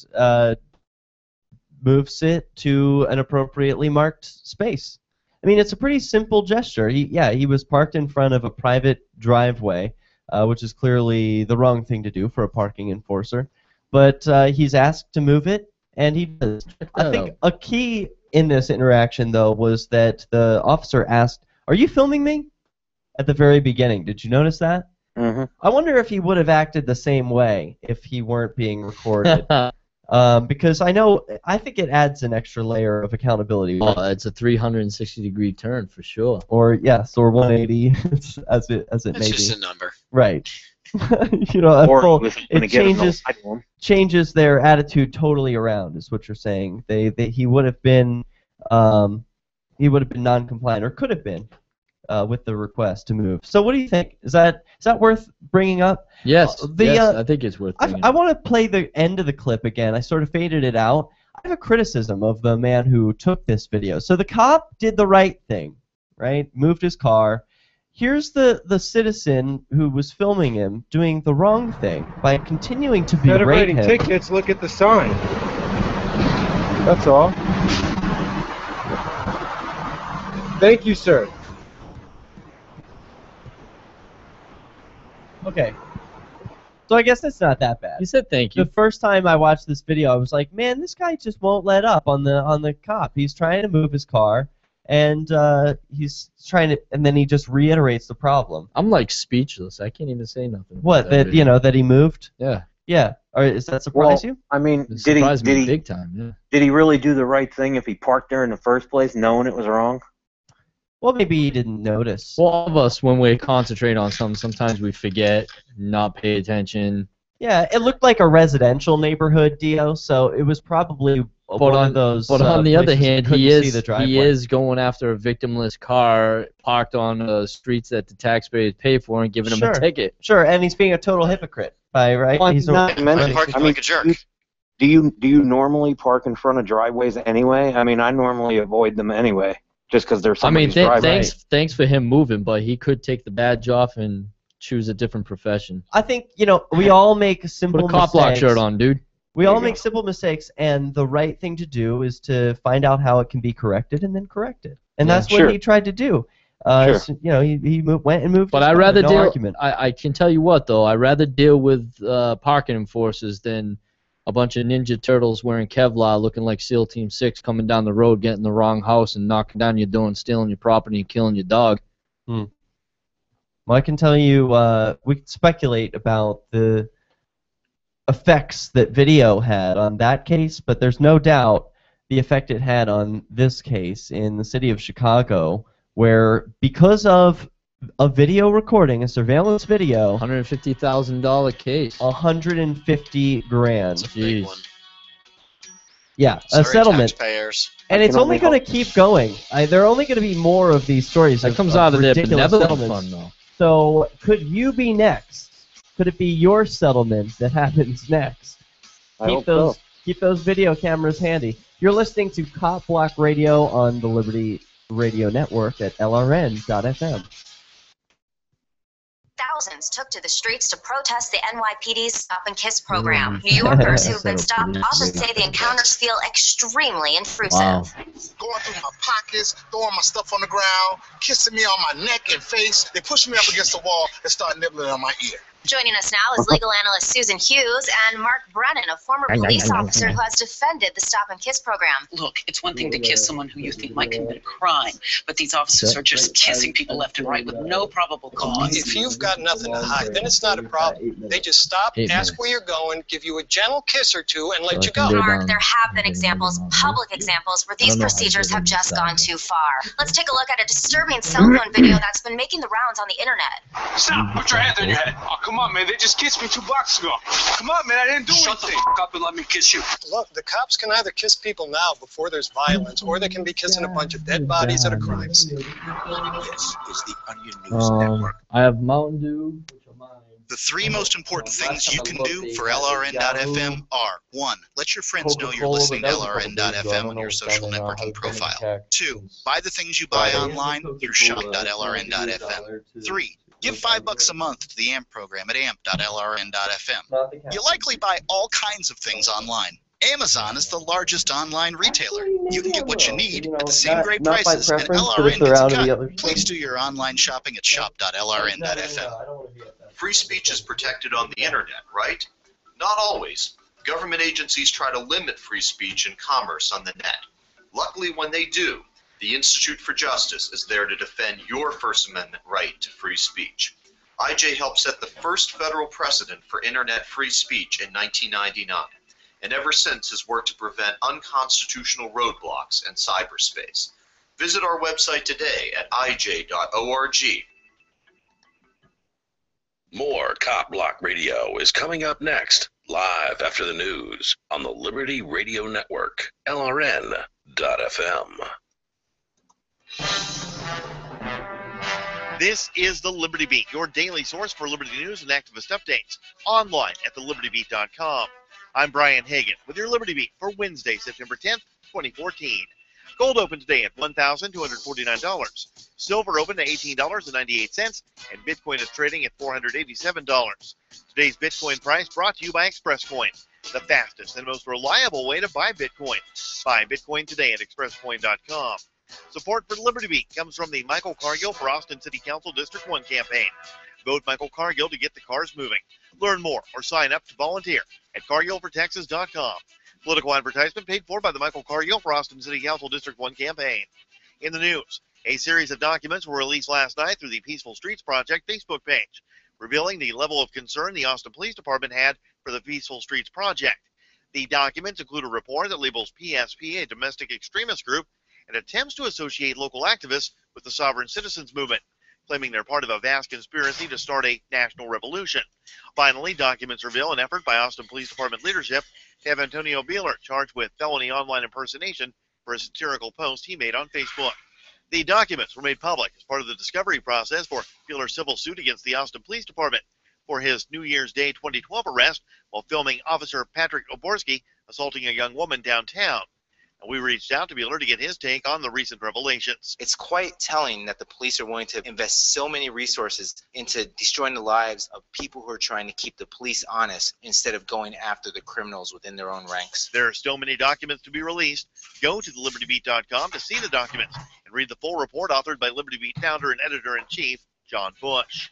moves it to an appropriately marked space. I mean, it's a pretty simple gesture. He was parked in front of a private driveway, which is clearly the wrong thing to do for a parking enforcer. But he's asked to move it, and he does. I think a key in this interaction, though, was that the officer asked, "Are you filming me?" at the very beginning. Did you notice that? Mm-hmm. I wonder if he would have acted the same way if he weren't being recorded. Because I think it adds an extra layer of accountability. Oh, it's a 360-degree turn for sure. Or 180, as it may be. It's just a number. Right. It changes their attitude totally around, is what you're saying. He would have been non-compliant, or could have been, with the request to move. So what do you think? Is that worth bringing up? Yes, yes, I think it's worth bringing I up. want to play the end of the clip again. I sort of faded it out. I have a criticism of the man who took this video. So the cop did the right thing, right? Moved his car. Here's the citizen who was filming him doing the wrong thing by continuing to Instead of berate writing him. tickets, look at the sign. That's all. Thank you, sir. Okay. So I guess that's not that bad. You said thank you. The first time I watched this video, I was like, man, this guy just won't let up on the cop. He's trying to move his car, and he's trying to, and then he just reiterates the problem. I'm like speechless. I can't even say nothing. What? That that he moved? Yeah. Yeah. Or does that surprise you? I mean, It did surprised me he big time? Yeah. did he really do the right thing if he parked there in the first place, knowing it was wrong? Well, maybe he didn't notice. Well, all of us, when we concentrate on something, sometimes we forget, not pay attention. Yeah, it looked like a residential neighborhood, Dio, so it was probably one of those. But on the other hand, he he is going after a victimless car parked on streets that the taxpayers pay for and giving him a ticket. Sure, and he's being a total hypocrite, right? Well, He's not mentioned- parking I mean, like a jerk. Do you normally park in front of driveways anyway? I mean, I normally avoid them anyway, just because there's somebody's driveway. thanks for him moving, but he could take the badge off and choose a different profession. I think, we all make simple Put a CopBlock mistakes. shirt on, dude. We all make simple mistakes, and the right thing to do is to find out how it can be corrected and then correct it. And that's what he tried to do. Sure. So, he went and moved. But his I car, rather no deal. argument. I can tell you what though. I rather deal with parking enforcers than a bunch of Ninja Turtles wearing Kevlar, looking like SEAL Team 6, coming down the road, getting the wrong house, and knocking down your door and stealing your property and killing your dog. Well, I can tell you, we can speculate about the effects that video had on that case, but there's no doubt the effect it had on this case in the city of Chicago, where because of a video recording, a surveillance video, $150,000 case, $150 grand. That's a big one. Yeah, Sorry, a settlement. Taxpayers. And it's only going to keep going. There are only going to be more of these stories. That comes out of their ridiculous benevolent settlements. fund, though. So, could you be next? Could it be your settlement that happens next? Keep those video cameras handy. You're listening to CopBlock Radio on the Liberty Radio Network at LRN.FM. Thousands took to the streets to protest the NYPD's Stop and Kiss program. New Yorkers who've been stopped often say the encounters feel extremely intrusive. Going through my pockets, throwing my stuff on the ground, kissing me on my neck and face. They push me up against the wall and start nibbling on my ear. Joining us now is legal analyst Susan Hughes and Mark Brennan, a former police officer who has defended the Stop and Kiss program. Look, it's one thing to kiss someone who you think might commit a crime, but these officers are just kissing people left and right with no probable cause. If you've got nothing to hide, then it's not a problem. They just stop, ask where you're going, give you a gentle kiss or two, and let you go. Mark, there have been examples, public examples, where these procedures have just gone too far. Let's take a look at a disturbing cell phone video that's been making the rounds on the internet. Stop! Put your hands on your head. Oh, come on, man. They just kissed me 2 blocks ago. Come on, man. I didn't do anything. Shut the fuck up and let me kiss you. Look, the cops can either kiss people now before there's violence, or they can be kissing a bunch of dead bodies at a crime scene. This is the Onion News Network. I have Mountain Dew. The 3 most important things you can do for LRN.FM are: 1. Let your friends know you're listening to LRN.FM on your social networking profile. 2. Buy the things you buy online through shop.lrn.fm. 3. Give $5 a month to the AMP program at amp.lrn.fm. You likely buy all kinds of things online. Amazon is the largest online retailer. You can get what you need at the same great prices, and LRN gets a cut. Please do your online shopping at shop.lrn.fm. Free speech is protected on the internet, right? Not always. Government agencies try to limit free speech and commerce on the net. Luckily, when they do, the Institute for Justice is there to defend your First Amendment right to free speech. IJ helped set the first federal precedent for internet free speech in 1999, and ever since has worked to prevent unconstitutional roadblocks in cyberspace. Visit our website today at ij.org. More CopBlock Radio is coming up next, live after the news on the Liberty Radio Network, LRN.FM. This is the Liberty Beat, your daily source for Liberty news and activist updates, online at thelibertybeat.com. I'm Brian Hagan with your Liberty Beat for Wednesday, September 10th, 2014. Gold opened today at $1,249. Silver opened at $18.98, and Bitcoin is trading at $487. Today's Bitcoin price brought to you by ExpressCoin, the fastest and most reliable way to buy Bitcoin. Buy Bitcoin today at expresscoin.com. Support for Liberty Beat comes from the Michael Cargill for Austin City Council District 1 campaign. Vote Michael Cargill to get the cars moving. Learn more or sign up to volunteer at cargillfortexas.com. Political advertisement paid for by the Michael Cargill for Austin City Council District 1 campaign. In the news, a series of documents were released last night through the Peaceful Streets Project Facebook page, revealing the level of concern the Austin Police Department had for the Peaceful Streets Project. The documents include a report that labels PSP a domestic extremist group and attempts to associate local activists with the sovereign citizens movement, claiming they're part of a vast conspiracy to start a national revolution. Finally, documents reveal an effort by Austin Police Department leadership to have Antonio Beeler charged with felony online impersonation for a satirical post he made on Facebook. The documents were made public as part of the discovery process for Beeler's civil suit against the Austin Police Department for his New Year's Day 2012 arrest while filming Officer Patrick Oborski assaulting a young woman downtown. We reached out to Beeler to get his take on the recent revelations. It's quite telling that the police are willing to invest so many resources into destroying the lives of people who are trying to keep the police honest instead of going after the criminals within their own ranks. There are still many documents to be released. Go to thelibertybeat.com to see the documents and read the full report authored by Liberty Beat founder and editor-in-chief, John Bush.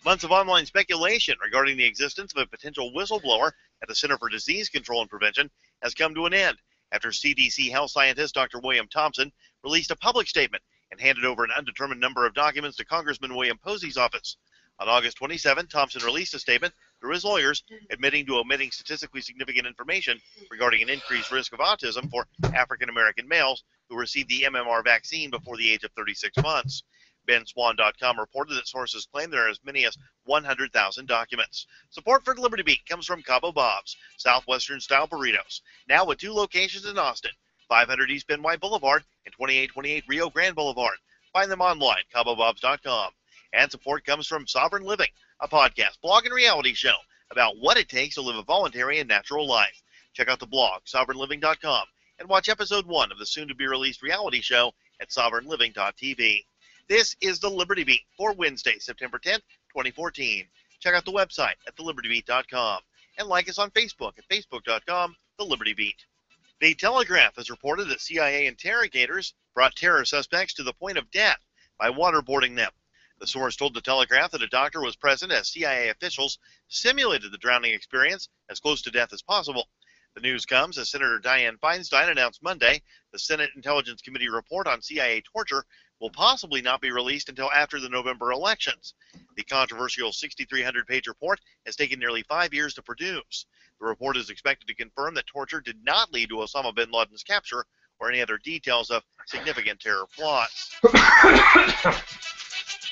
Months of online speculation regarding the existence of a potential whistleblower at the Center for Disease Control and Prevention has come to an end after CDC health scientist Dr. William Thompson released a public statement and handed over an undetermined number of documents to Congressman William Posey's office. On August 27, Thompson released a statement through his lawyers admitting to omitting statistically significant information regarding an increased risk of autism for African American males who received the MMR vaccine before the age of 36 months. BenSwan.com reported that sources claim there are as many as 100,000 documents. Support for Liberty Beat comes from Cabo Bob's, Southwestern-style burritos, now with 2 locations in Austin, 500 East Benway Boulevard and 2828 Rio Grande Boulevard. Find them online, CaboBobs.com. And support comes from Sovereign Living, a podcast, blog, and reality show about what it takes to live a voluntary and natural life. Check out the blog, SovereignLiving.com, and watch episode 1 of the soon-to-be-released reality show at SovereignLiving.tv. This is the Liberty Beat for Wednesday, September 10th, 2014. Check out the website at thelibertybeat.com and like us on Facebook at facebook.com/thelibertybeat. The Telegraph has reported that CIA interrogators brought terror suspects to the point of death by waterboarding them. The source told the Telegraph that a doctor was present as CIA officials simulated the drowning experience as close to death as possible. The news comes as Senator Dianne Feinstein announced Monday the Senate Intelligence Committee report on CIA torture will possibly not be released until after the November elections. The controversial 6,300-page report has taken nearly 5 years to produce. The report is expected to confirm that torture did not lead to Osama bin Laden's capture or any other details of significant terror plots.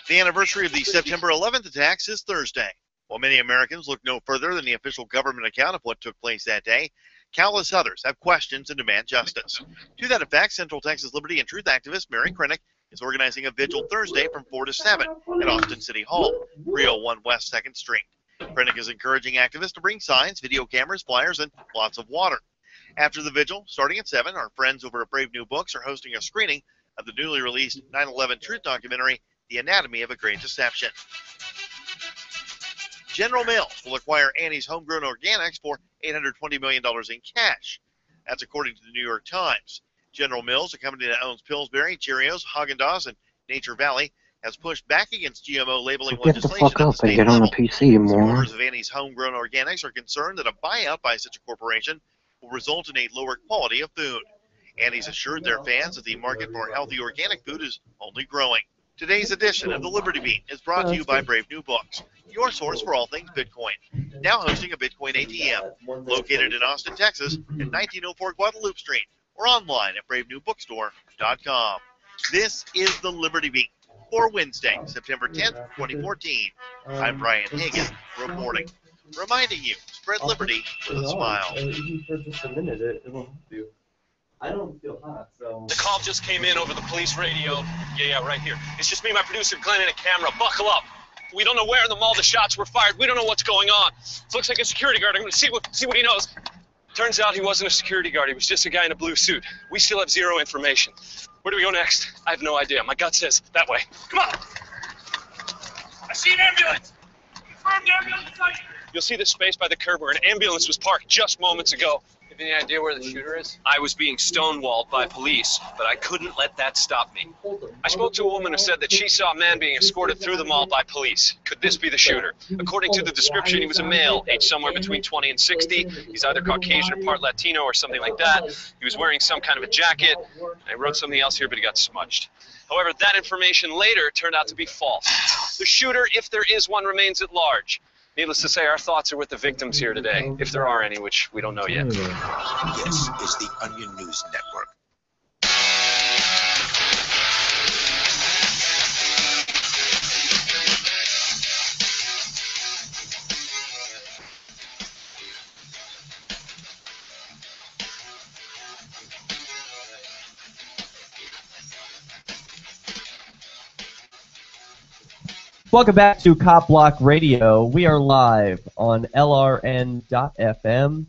The anniversary of the September 11th attacks is Thursday. While many Americans look no further than the official government account of what took place that day, countless others have questions and demand justice. To that effect, Central Texas Liberty and Truth activist Mary Krennick is organizing a vigil Thursday from 4 to 7 at Austin City Hall, 301 West 2nd Street. Krennick is encouraging activists to bring signs, video cameras, flyers, and lots of water. After the vigil, starting at 7, our friends over at Brave New Books are hosting a screening of the newly released 9/11 Truth documentary, The Anatomy of a Great Deception. General Mills will acquire Annie's Homegrown Organics for $820 million in cash. That's according to the New York Times. General Mills, a company that owns Pillsbury, Cheerios, Haagen-Dazs, and Nature Valley, has pushed back against GMO labeling Get the legislation fuck at the up and state get on level. a PC, you moron. Supporters of Annie's Homegrown Organics are concerned that a buyout by such a corporation will result in a lower quality of food. Annie's assured their fans that the market for healthy organic food is only growing. Today's edition of the Liberty Beat is brought to you by Brave New Books, your source for all things Bitcoin. Now hosting a Bitcoin ATM, located in Austin, Texas, at 1904 Guadalupe Street, or online at bravenewbookstore.com. This is the Liberty Beat for Wednesday, September 10th, 2014. I'm Brian Hagan, reporting. Reminding you, spread liberty with a smile. Even for just a minute, it will help you. I don't feel hot, so... The call just came in over the police radio. Yeah, right here. It's just me and my producer, Glenn, and a camera. Buckle up. We don't know where in the mall the shots were fired. We don't know what's going on. It looks like a security guard. I'm going to see what he knows. Turns out he wasn't a security guard. He was just a guy in a blue suit. We still have zero information. Where do we go next? I have no idea. My gut says that way. Come on. I see an ambulance. Confirmed ambulance site. You'll see this space by the curb where an ambulance was parked just moments ago. Have any idea where the shooter is? I was being stonewalled by police, but I couldn't let that stop me. I spoke to a woman who said that she saw a man being escorted through the mall by police. Could this be the shooter? According to the description, he was a male, aged somewhere between 20 and 60. He's either Caucasian or part Latino or something like that. He was wearing some kind of a jacket. I wrote something else here, but he got smudged. However, that information later turned out to be false. The shooter, if there is one, remains at large. Needless to say, our thoughts are with the victims here today, if there are any, which we don't know yet. This is the Onion News Network. Welcome back to CopBlockRadio. We are live on LRN.FM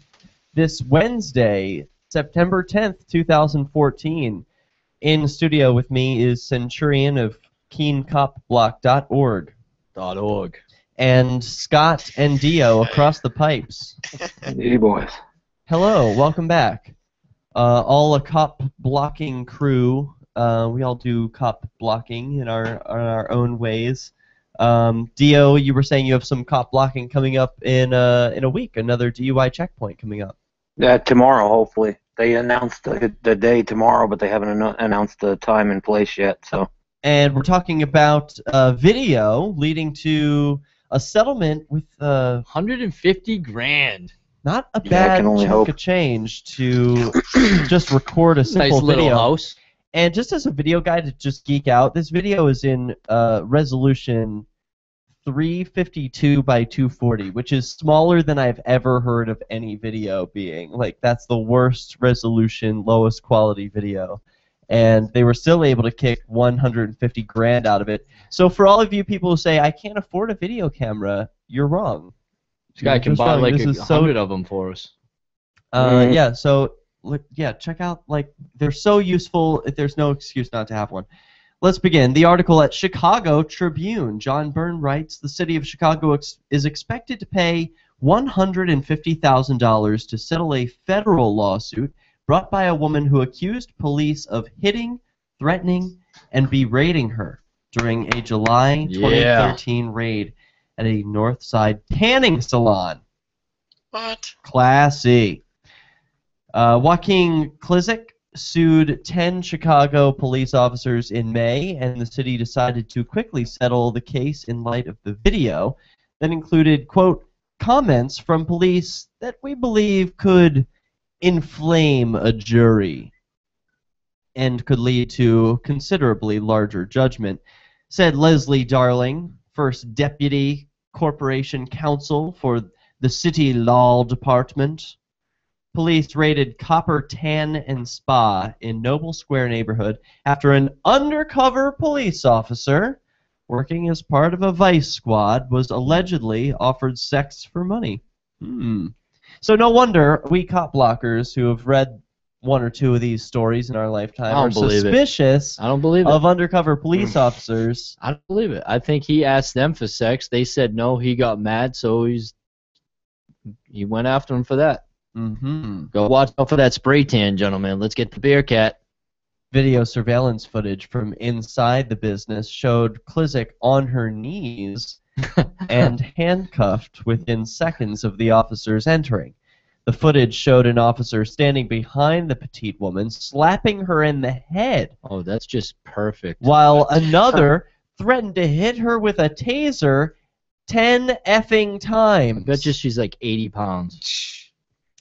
this Wednesday, September 10th, 2014. In studio with me is Centurion of Keene CopBlock.org. And Scott and Dio across the pipes. Hey, boys. Hello, welcome back. All a cop blocking crew. We all do cop blocking in our own ways. Dio, you were saying you have some cop blocking coming up in a week, another DUI checkpoint coming up. Tomorrow, hopefully. They announced the day tomorrow, but they haven't announced the time and place yet. So. And we're talking about video leading to a settlement with $150,000. Not a bad chunk of change to just record a simple nice little video. House. And just as a video guy to just geek out, this video is in resolution 352 by 240, which is smaller than I've ever heard of any video being. Like, that's the worst resolution, lowest quality video. And they were still able to kick $150,000 out of it. So for all of you people who say, I can't afford a video camera, you're wrong. This guy can buy like 100 of them for us. Yeah, so... Yeah, check out, they're so useful, there's no excuse not to have one. Let's begin. The article at Chicago Tribune. John Byrne writes, the city of Chicago is expected to pay $150,000 to settle a federal lawsuit brought by a woman who accused police of hitting, threatening, and berating her during a July 2013 raid at a North Side tanning salon. What? Classy. Joaquin Klizik sued 10 Chicago police officers in May, and the city decided to quickly settle the case in light of the video that included, quote, comments from police that we believe could inflame a jury and could lead to considerably larger judgment, said Leslie Darling, first deputy corporation counsel for the city law department. Police raided Copper Tan and Spa in Noble Square neighborhood after an undercover police officer working as part of a vice squad was allegedly offered sex for money. So no wonder we cop blockers who have read one or two of these stories in our lifetime are suspicious of undercover police officers. I don't believe it. I think he asked them for sex. They said no. He got mad, so he went after him for that. Go watch out for that spray tan, gentlemen. Let's get the beer cat. Video surveillance footage from inside the business showed Klizik on her knees and handcuffed within seconds of the officers entering. The footage showed an officer standing behind the petite woman, slapping her in the head. Oh, that's just perfect. While another threatened to hit her with a taser 10 effing times. I bet you she's like 80 pounds.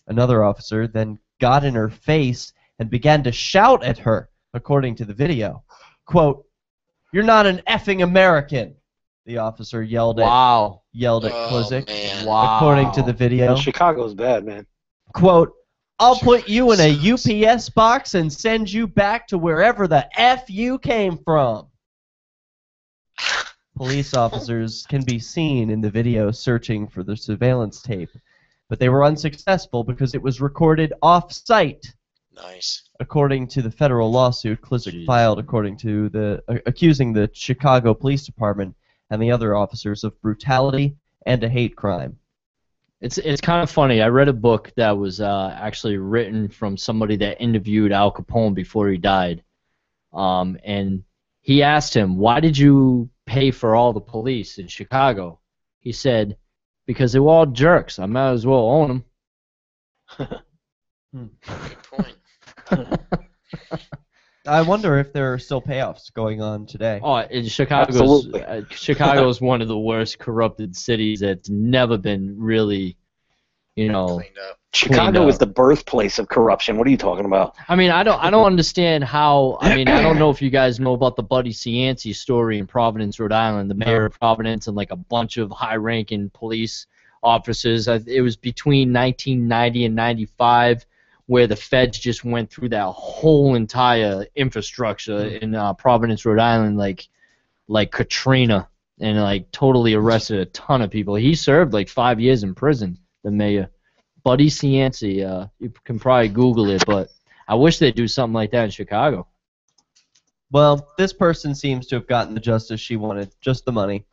Another officer then got in her face and began to shout at her, according to the video. Quote, "You're not an effing American," the officer yelled at Klizik. Wow. According to the video. Chicago's bad, man. Quote, I'll put you in a UPS box and send you back to wherever the F you came from. Police officers can be seen in the video searching for the surveillance tape, but they were unsuccessful because it was recorded off-site. Nice. According to the federal lawsuit Klizik filed, accusing the Chicago Police Department and the other officers of brutality and a hate crime. It's kind of funny. I read a book that was actually written from somebody that interviewed Al Capone before he died, and he asked him, "Why did you pay for all the police in Chicago?" He said, "Because they were all jerks. I might as well own them." Good point. I wonder if there are still payoffs going on today. Oh, in Chicago's one of the worst corrupted cities that's never been really, cleaned up. Chicago is the birthplace of corruption. What are you talking about? I mean, I don't understand how. I mean, I don't know if you guys know about the Buddy Cianci story in Providence, Rhode Island. The mayor of Providence and like a bunch of high-ranking police officers. It was between 1990 and 95. Where the feds just went through that whole entire infrastructure in Providence, Rhode Island, like Katrina, and like totally arrested a ton of people. He served like 5 years in prison, the mayor. Buddy Cianci, you can probably Google it, but I wish they'd do something like that in Chicago. Well, this person seems to have gotten the justice she wanted, just the money.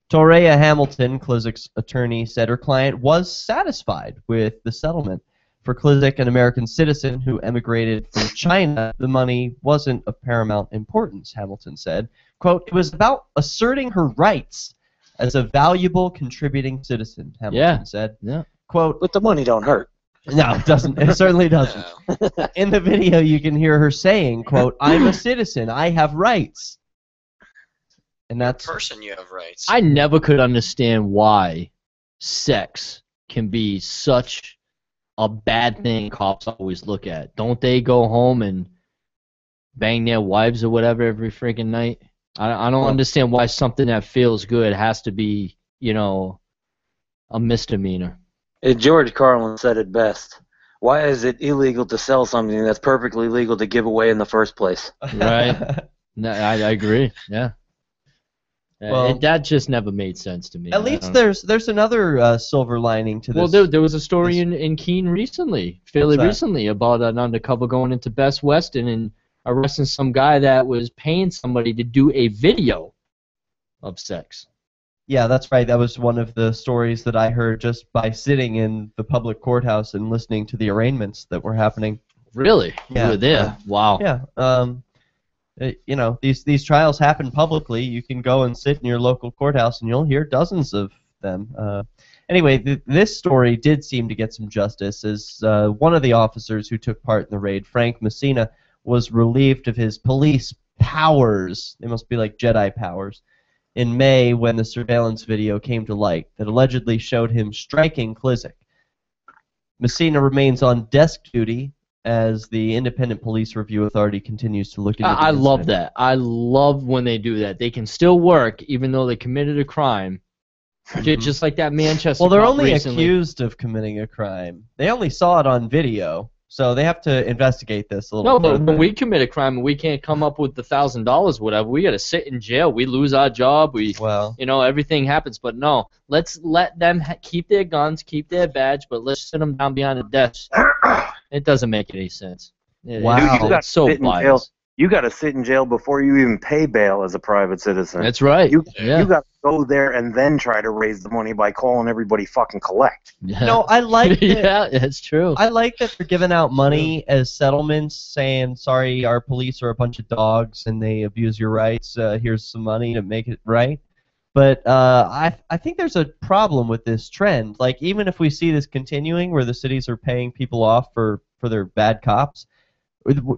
Torea Hamilton, Klizik's attorney, said her client was satisfied with the settlement. For Klizik, an American citizen who emigrated from China, the money wasn't of paramount importance, Hamilton said. Quote, "It was about asserting her rights as a valuable contributing citizen," Hamilton said. Yeah. Quote, "But the money don't hurt." No, it doesn't. It certainly doesn't. No. In the video, you can hear her saying, quote, "I'm a citizen. I have rights." And that's... person, you have rights. I never could understand why sex can be such a bad thing cops always look at. Don't they go home and bang their wives or whatever every freaking night? I don't understand why something that feels good has to be, a misdemeanor. George Carlin said it best. Why is it illegal to sell something that's perfectly legal to give away in the first place? Right. No, I agree. Yeah. Well, that just never made sense to me. At least there's another silver lining to this. Well, there was a story in Keene recently, fairly recently, about an undercover going into Best Western and arresting some guy that was paying somebody to do a video of sex. Yeah, that's right. That was one of the stories that I heard just by sitting in the public courthouse and listening to the arraignments that were happening. Really? Yeah. You were there? Wow. Yeah. These trials happen publicly. You can go and sit in your local courthouse, and you'll hear dozens of them. Anyway, this story did seem to get some justice, as one of the officers who took part in the raid, Frank Messina, was relieved of his police powers. They must be like Jedi powers. In May, when the surveillance video came to light that allegedly showed him striking Klizik. Messina remains on desk duty as the Independent Police Review Authority continues to look into the I love that. I love when they do that. They can still work even though they committed a crime. Just like that Manchester. Well, they're only recently. accused of committing a crime. They only saw it on video, so they have to investigate this a little bit. No, but when we commit a crime and we can't come up with the $1,000, whatever, we got to sit in jail. We lose our job. Everything happens. But no, let's let them keep their guns, keep their badge, but let's sit them down behind a desk. It doesn't make any sense. Wow. It's so biased. You got to sit in jail before you even pay bail as a private citizen. That's right. You got to go there and then try to raise the money by calling everybody fucking collect. Yeah. No, I like that. Yeah, that's true. I like that they're giving out money as settlements, saying, sorry, our police are a bunch of dogs and they abuse your rights. Here's some money to make it right. But I think there's a problem with this trend. Like, even if we see this continuing where the cities are paying people off for their bad cops,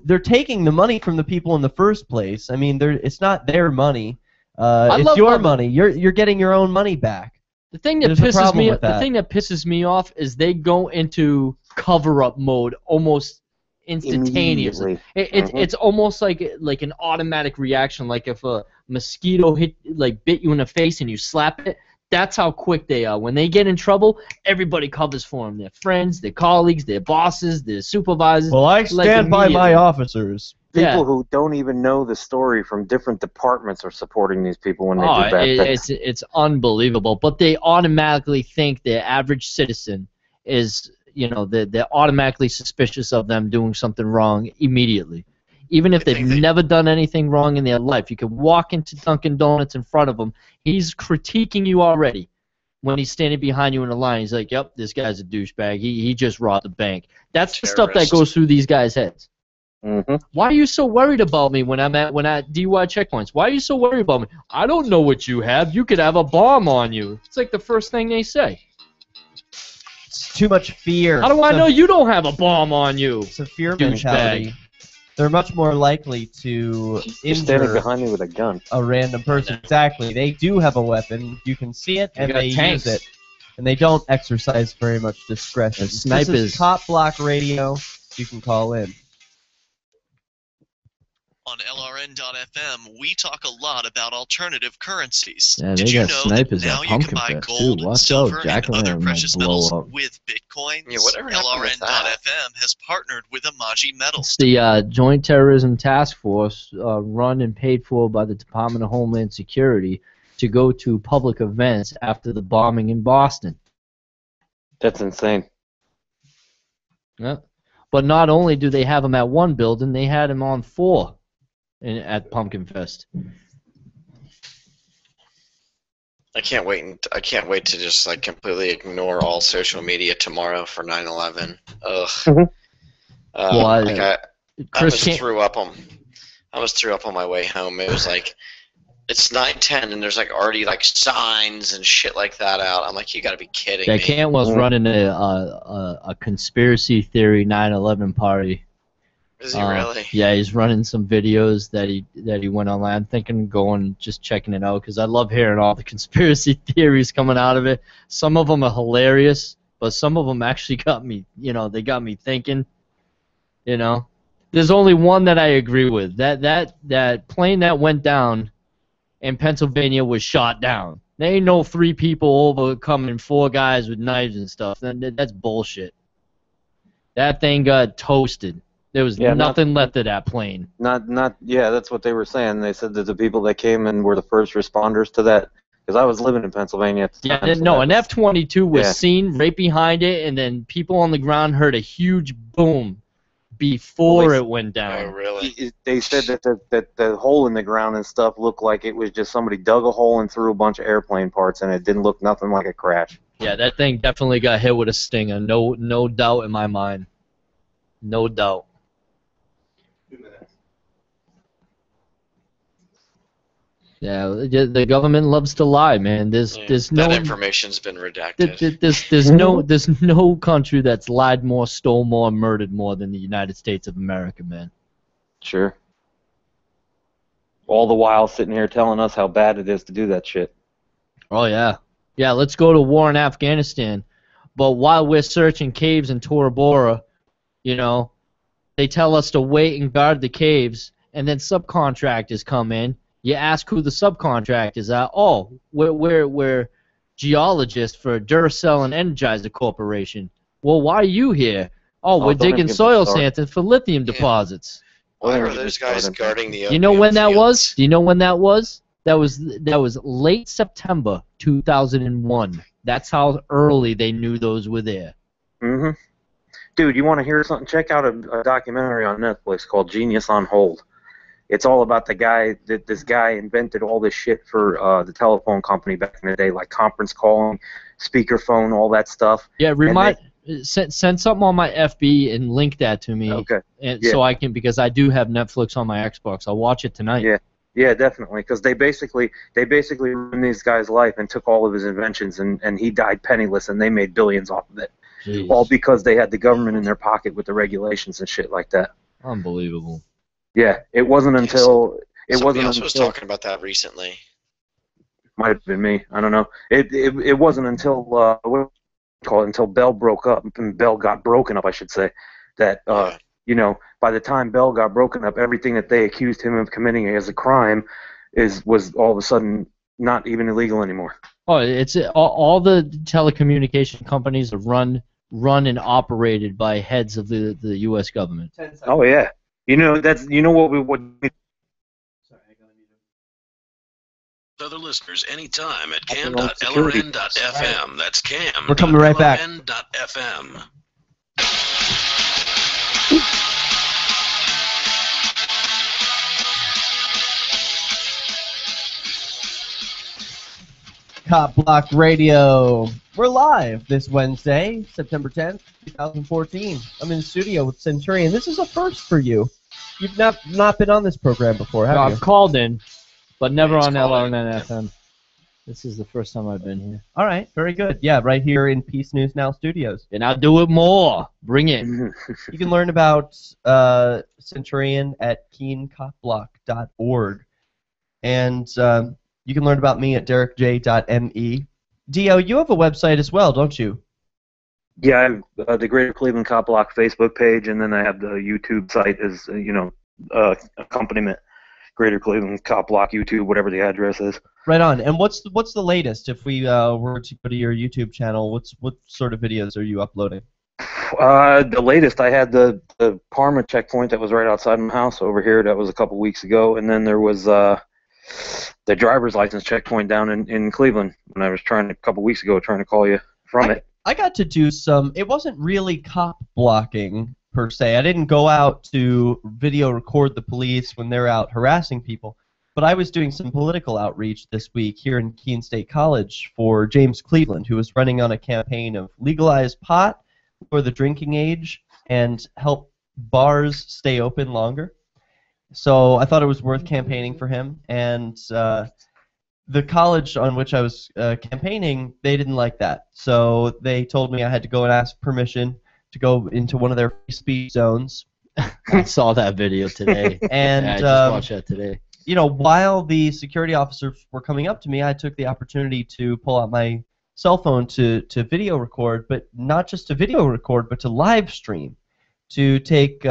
they're taking the money from the people in the first place. I mean, it's not their money. It's your money. You're getting your own money back. The thing that pisses me off is they go into cover-up mode almost instantaneously. It's almost like an automatic reaction. Like if a mosquito bit you in the face and you slap it, That's how quick they are. When they get in trouble, everybody covers for them. Their friends, their colleagues, their bosses, their supervisors. Well, I stand by my officers. People who don't even know the story from different departments are supporting these people when they do bad things. It's unbelievable. But they automatically think the average citizen is, they're automatically suspicious of them doing something wrong immediately. Even if they've never done anything wrong in their life. You can walk into Dunkin' Donuts in front of him. He's critiquing you already when he's standing behind you in the line. He's like, yep, this guy's a douchebag. He just robbed the bank. That's the stuff that goes through these guys' heads. Mm-hmm. Why are you so worried about me when I'm at DUI checkpoints? Why are you so worried about me? I don't know what you have. You could have a bomb on you. It's like the first thing they say. It's too much fear. How do I know you don't have a bomb on you? It's a fear mentality. They're much more likely to standing behind me with a gun. A random person. Exactly. They do have a weapon. You can see it, and they use it. And they don't exercise very much discretion. This is CopBlockRadio. You can call in. On LRN.FM, we talk a lot about alternative currencies. Yeah, Did they you got know that snipers now at you can Pumpkin buy Fest, gold, too. Watch silver, out, and other Jack-o'-lantern precious might blow metals up. with Bitcoins? Yeah, whatever happened with that? LRN.FM has partnered with Amaji Metals. It's the Joint Terrorism Task Force run and paid for by the Department of Homeland Security to go to public events after the bombing in Boston. That's insane. Yeah. But not only do they have them at one building, they had them on 4 at Pumpkin Fest. I can't wait to just like completely ignore all social media tomorrow for 9/11. Ugh. Mm-hmm. I almost threw up on my way home. It was like it's 9:10 and there's like already like signs and shit like that out. I'm like, you gotta be kidding me. Cantwell's running a conspiracy theory 9/11 party. Is he really? Yeah, he's running some videos that he went online. I'm thinking going just checking it out because I love hearing all the conspiracy theories coming out of it. Some of them are hilarious, but some of them actually got me. They got me thinking. There's only one that I agree with. That plane that went down in Pennsylvania was shot down. There ain't no 3 people overcoming 4 guys with knives and stuff. That's bullshit. That thing got toasted. There was nothing left of that plane. Yeah, that's what they were saying. They said that the people that came in were the first responders to that. Because I was living in Pennsylvania at the time. Yeah, no, an F-22 was seen right behind it, and then people on the ground heard a huge boom before it went down. Oh, really? They said that the hole in the ground and stuff looked like it was just somebody dug a hole and threw a bunch of airplane parts, and it didn't look nothing like a crash. Yeah, that thing definitely got hit with a stinger. No doubt in my mind. No doubt. Yeah, the government loves to lie, man. There's no that information's been redacted. There's no country that's lied more, stole more, murdered more than the United States of America, man. Sure. All the while sitting here telling us how bad it is to do that shit. Oh yeah, yeah. Let's go to war in Afghanistan, but while we're searching caves in Tora Bora, they tell us to wait and guard the caves, and then subcontractors come in. You ask who the subcontractors are. Oh, we're geologists for Duracell and Energizer Corporation. Well, why are you here? Oh, we're digging soil samples for lithium deposits. Why are those guys guarding the opium You know when that fields? was? Do you know when that was? That was late September 2001. That's how early they knew those were there. Mm-hmm. Dude, you want to hear something? Check out a documentary on Netflix called Genius on Hold. It's all about the guy that this guy invented all this shit for the telephone company back in the day, like conference calling, speakerphone, all that stuff. Yeah, send something on my FB and link that to me. Okay. So I can, because I do have Netflix on my Xbox. I'll watch it tonight. Yeah, definitely. Because they basically ruined this guy's life and took all of his inventions, and he died penniless, and they made billions off of it. Jeez. All because they had the government in their pocket with the regulations and shit like that. Unbelievable. Yeah, it wasn't until Somebody else was talking about that recently. Might have been me. I don't know. It wasn't until until Bell broke up, and Bell got broken up, I should say, that by the time Bell got broken up, everything that they accused him of committing as a crime was all of a sudden not even illegal anymore. Oh, it's all the telecommunication companies are run and operated by heads of the U.S. government. Oh yeah, what Other listeners anytime at cam.lrn.fm. That's cam. We're coming right back. .lrn.fm. CopBlockRadio. We're live this Wednesday, September 10th, 2014. I'm in the studio with Centurion. This is a first for you. You've not been on this program before, have you? I've called in, but never on LRN FM. This is the first time I've been here. All right, very good. Yeah, right here in Peace News Now Studios. And I'll do it more. Bring it. You can learn about Centurion at KeeneCopBlock.org. And you can learn about me at derekj.me. Dio, you have a website as well, don't you? Yeah, I have the Greater Cleveland CopBlock Facebook page, and then I have the YouTube site as accompaniment. Greater Cleveland CopBlock YouTube, whatever the address is. Right on. And what's the latest? If we were to go to your YouTube channel, what sort of videos are you uploading? The latest, I had the Parma checkpoint that was right outside my house over here. That was a couple weeks ago, and then there was the driver's license checkpoint down in Cleveland when I was a couple weeks ago trying to call you from it. I got to do some. It wasn't really cop blocking per se. I didn't go out to video record the police when they're out harassing people, but I was doing some political outreach this week here in Keene State College for James Cleveland, who was running on a campaign of legalize pot for the drinking age and help bars stay open longer. So I thought it was worth campaigning for him, and the college on which I was campaigning, they didn't like that. So they told me I had to go and ask permission to go into one of their free speech zones. I saw that video today. And I just watched that today. You know, while the security officers were coming up to me, I took the opportunity to pull out my cell phone to video record, but not just to video record, but to live stream, to take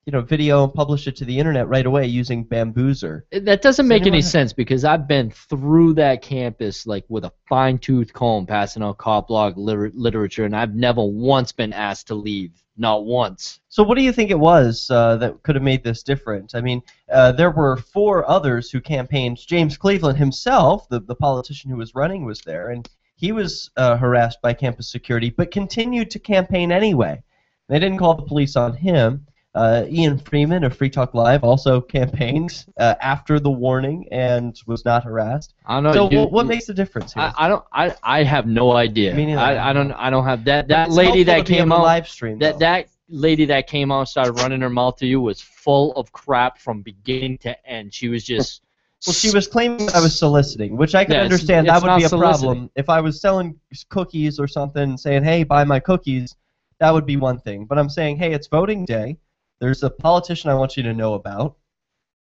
video and publish it to the internet right away using Bamboozer. That doesn't make any sense because I've been through that campus like with a fine-tooth comb passing out CopBlock literature, and I've never once been asked to leave. Not once. So what do you think it was that could have made this different? I mean, there were 4 others who campaigned. James Cleveland himself, the politician who was running, was there, and he was harassed by campus security but continued to campaign anyway. They didn't call the police on him. Ian Freeman of Free Talk Live also campaigned after the warning and was not harassed. I don't know. So what makes the difference here? I have no idea. Me neither. I don't have that lady that came out live stream. That lady that came out and started running her mouth to you was full of crap from beginning to end. She was just. Well, she was claiming I was soliciting, which I can understand. That would be a problem. If I was selling cookies or something, saying, "Hey, buy my cookies," that would be one thing. But I'm saying, "Hey, it's voting day. There's a politician I want you to know about.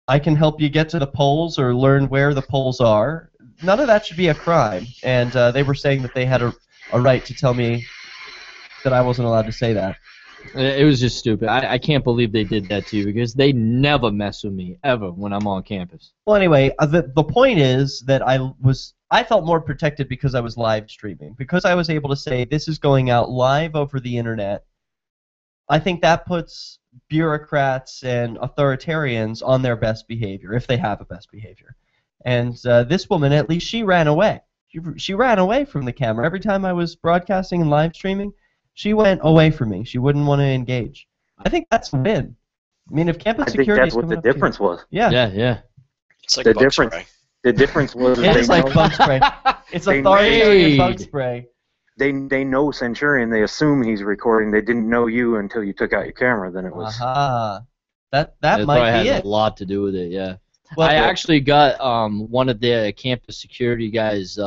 I can help you get to the polls or learn where the polls are." None of that should be a crime. And they were saying that they had a right to tell me that I wasn't allowed to say that. It was just stupid. I can't believe they did that to you because they never mess with me, ever, when I'm on campus. Well, anyway, the point is that I felt more protected because I was live streaming. Because I was able to say, this is going out live over the internet. I think that puts bureaucrats and authoritarians on their best behavior, if they have a best behavior. And this woman, at least, she ran away. She ran away from the camera. Every time I was broadcasting and live streaming, she went away from me. She wouldn't want to engage. I think that's a win. I mean, if campus security is that's what the difference was. Yeah. Yeah. It's like the bug difference. spray. The difference was. It's like bug spray. It's authoritarian bug spray. They know Centurion. They assume he's recording. They didn't know you until you took out your camera. Then it was. That might be it. Had a lot to do with it. Yeah. Well, I actually got one of the campus security guys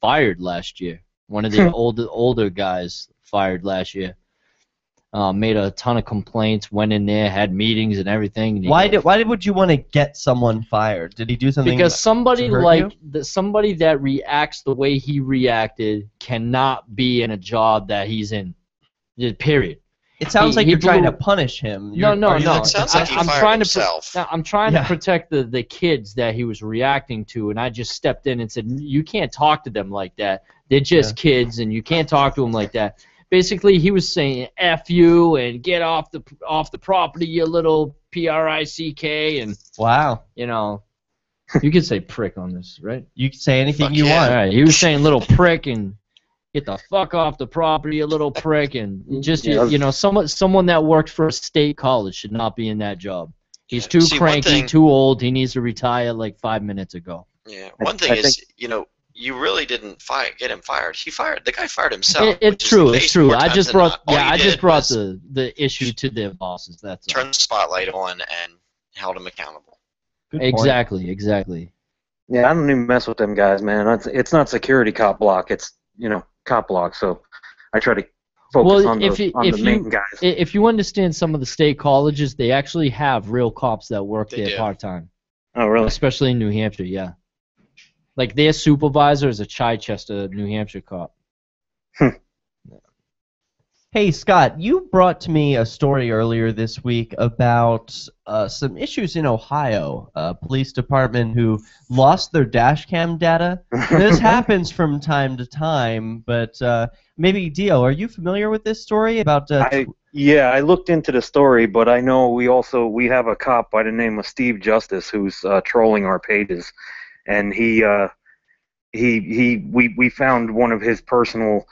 fired last year. One of the older guys fired last year. Made a ton of complaints. Went in there, had meetings and everything. And why would you want to get someone fired? Did he do something? Because somebody somebody that reacts the way he reacted cannot be in a job that he's in. Period. It sounds like you're trying to punish him. No. It sounds like he fired himself. I'm trying to protect the kids that he was reacting to, and I just stepped in and said, you can't talk to them like that. They're just kids, and you can't talk to them like that. Basically, he was saying "F you" and "Get off the property, you little prick," and wow, you know, you can say prick on this, right? You can say anything you want. All right, he was saying little prick and get the fuck off the property, you little prick, and just you know, someone that worked for a state college should not be in that job. He's too cranky, too old. He needs to retire like 5 minutes ago. Yeah, one thing is, you know, you really didn't get him fired. The guy fired himself. It's true. It's true. I just brought the issue to their bosses. That's all. Turned the spotlight on and held him accountable. Exactly. Yeah, I don't even mess with them guys, man. It's not security CopBlock. It's, you know, CopBlock. So I try to focus on the main guys. If you understand some of the state colleges, they actually have real cops that work there part-time. Oh, really? Especially in New Hampshire, yeah. Like their supervisor is a Chichester, New Hampshire cop. Hey, Scott, you brought to me a story earlier this week about some issues in Ohio. A police department who lost their dash cam data. This happens from time to time, but maybe, Dio, are you familiar with this story about... Yeah, I looked into the story, but I know we have a cop by the name of Steve Justice who's trolling our pages, and we found one of his personal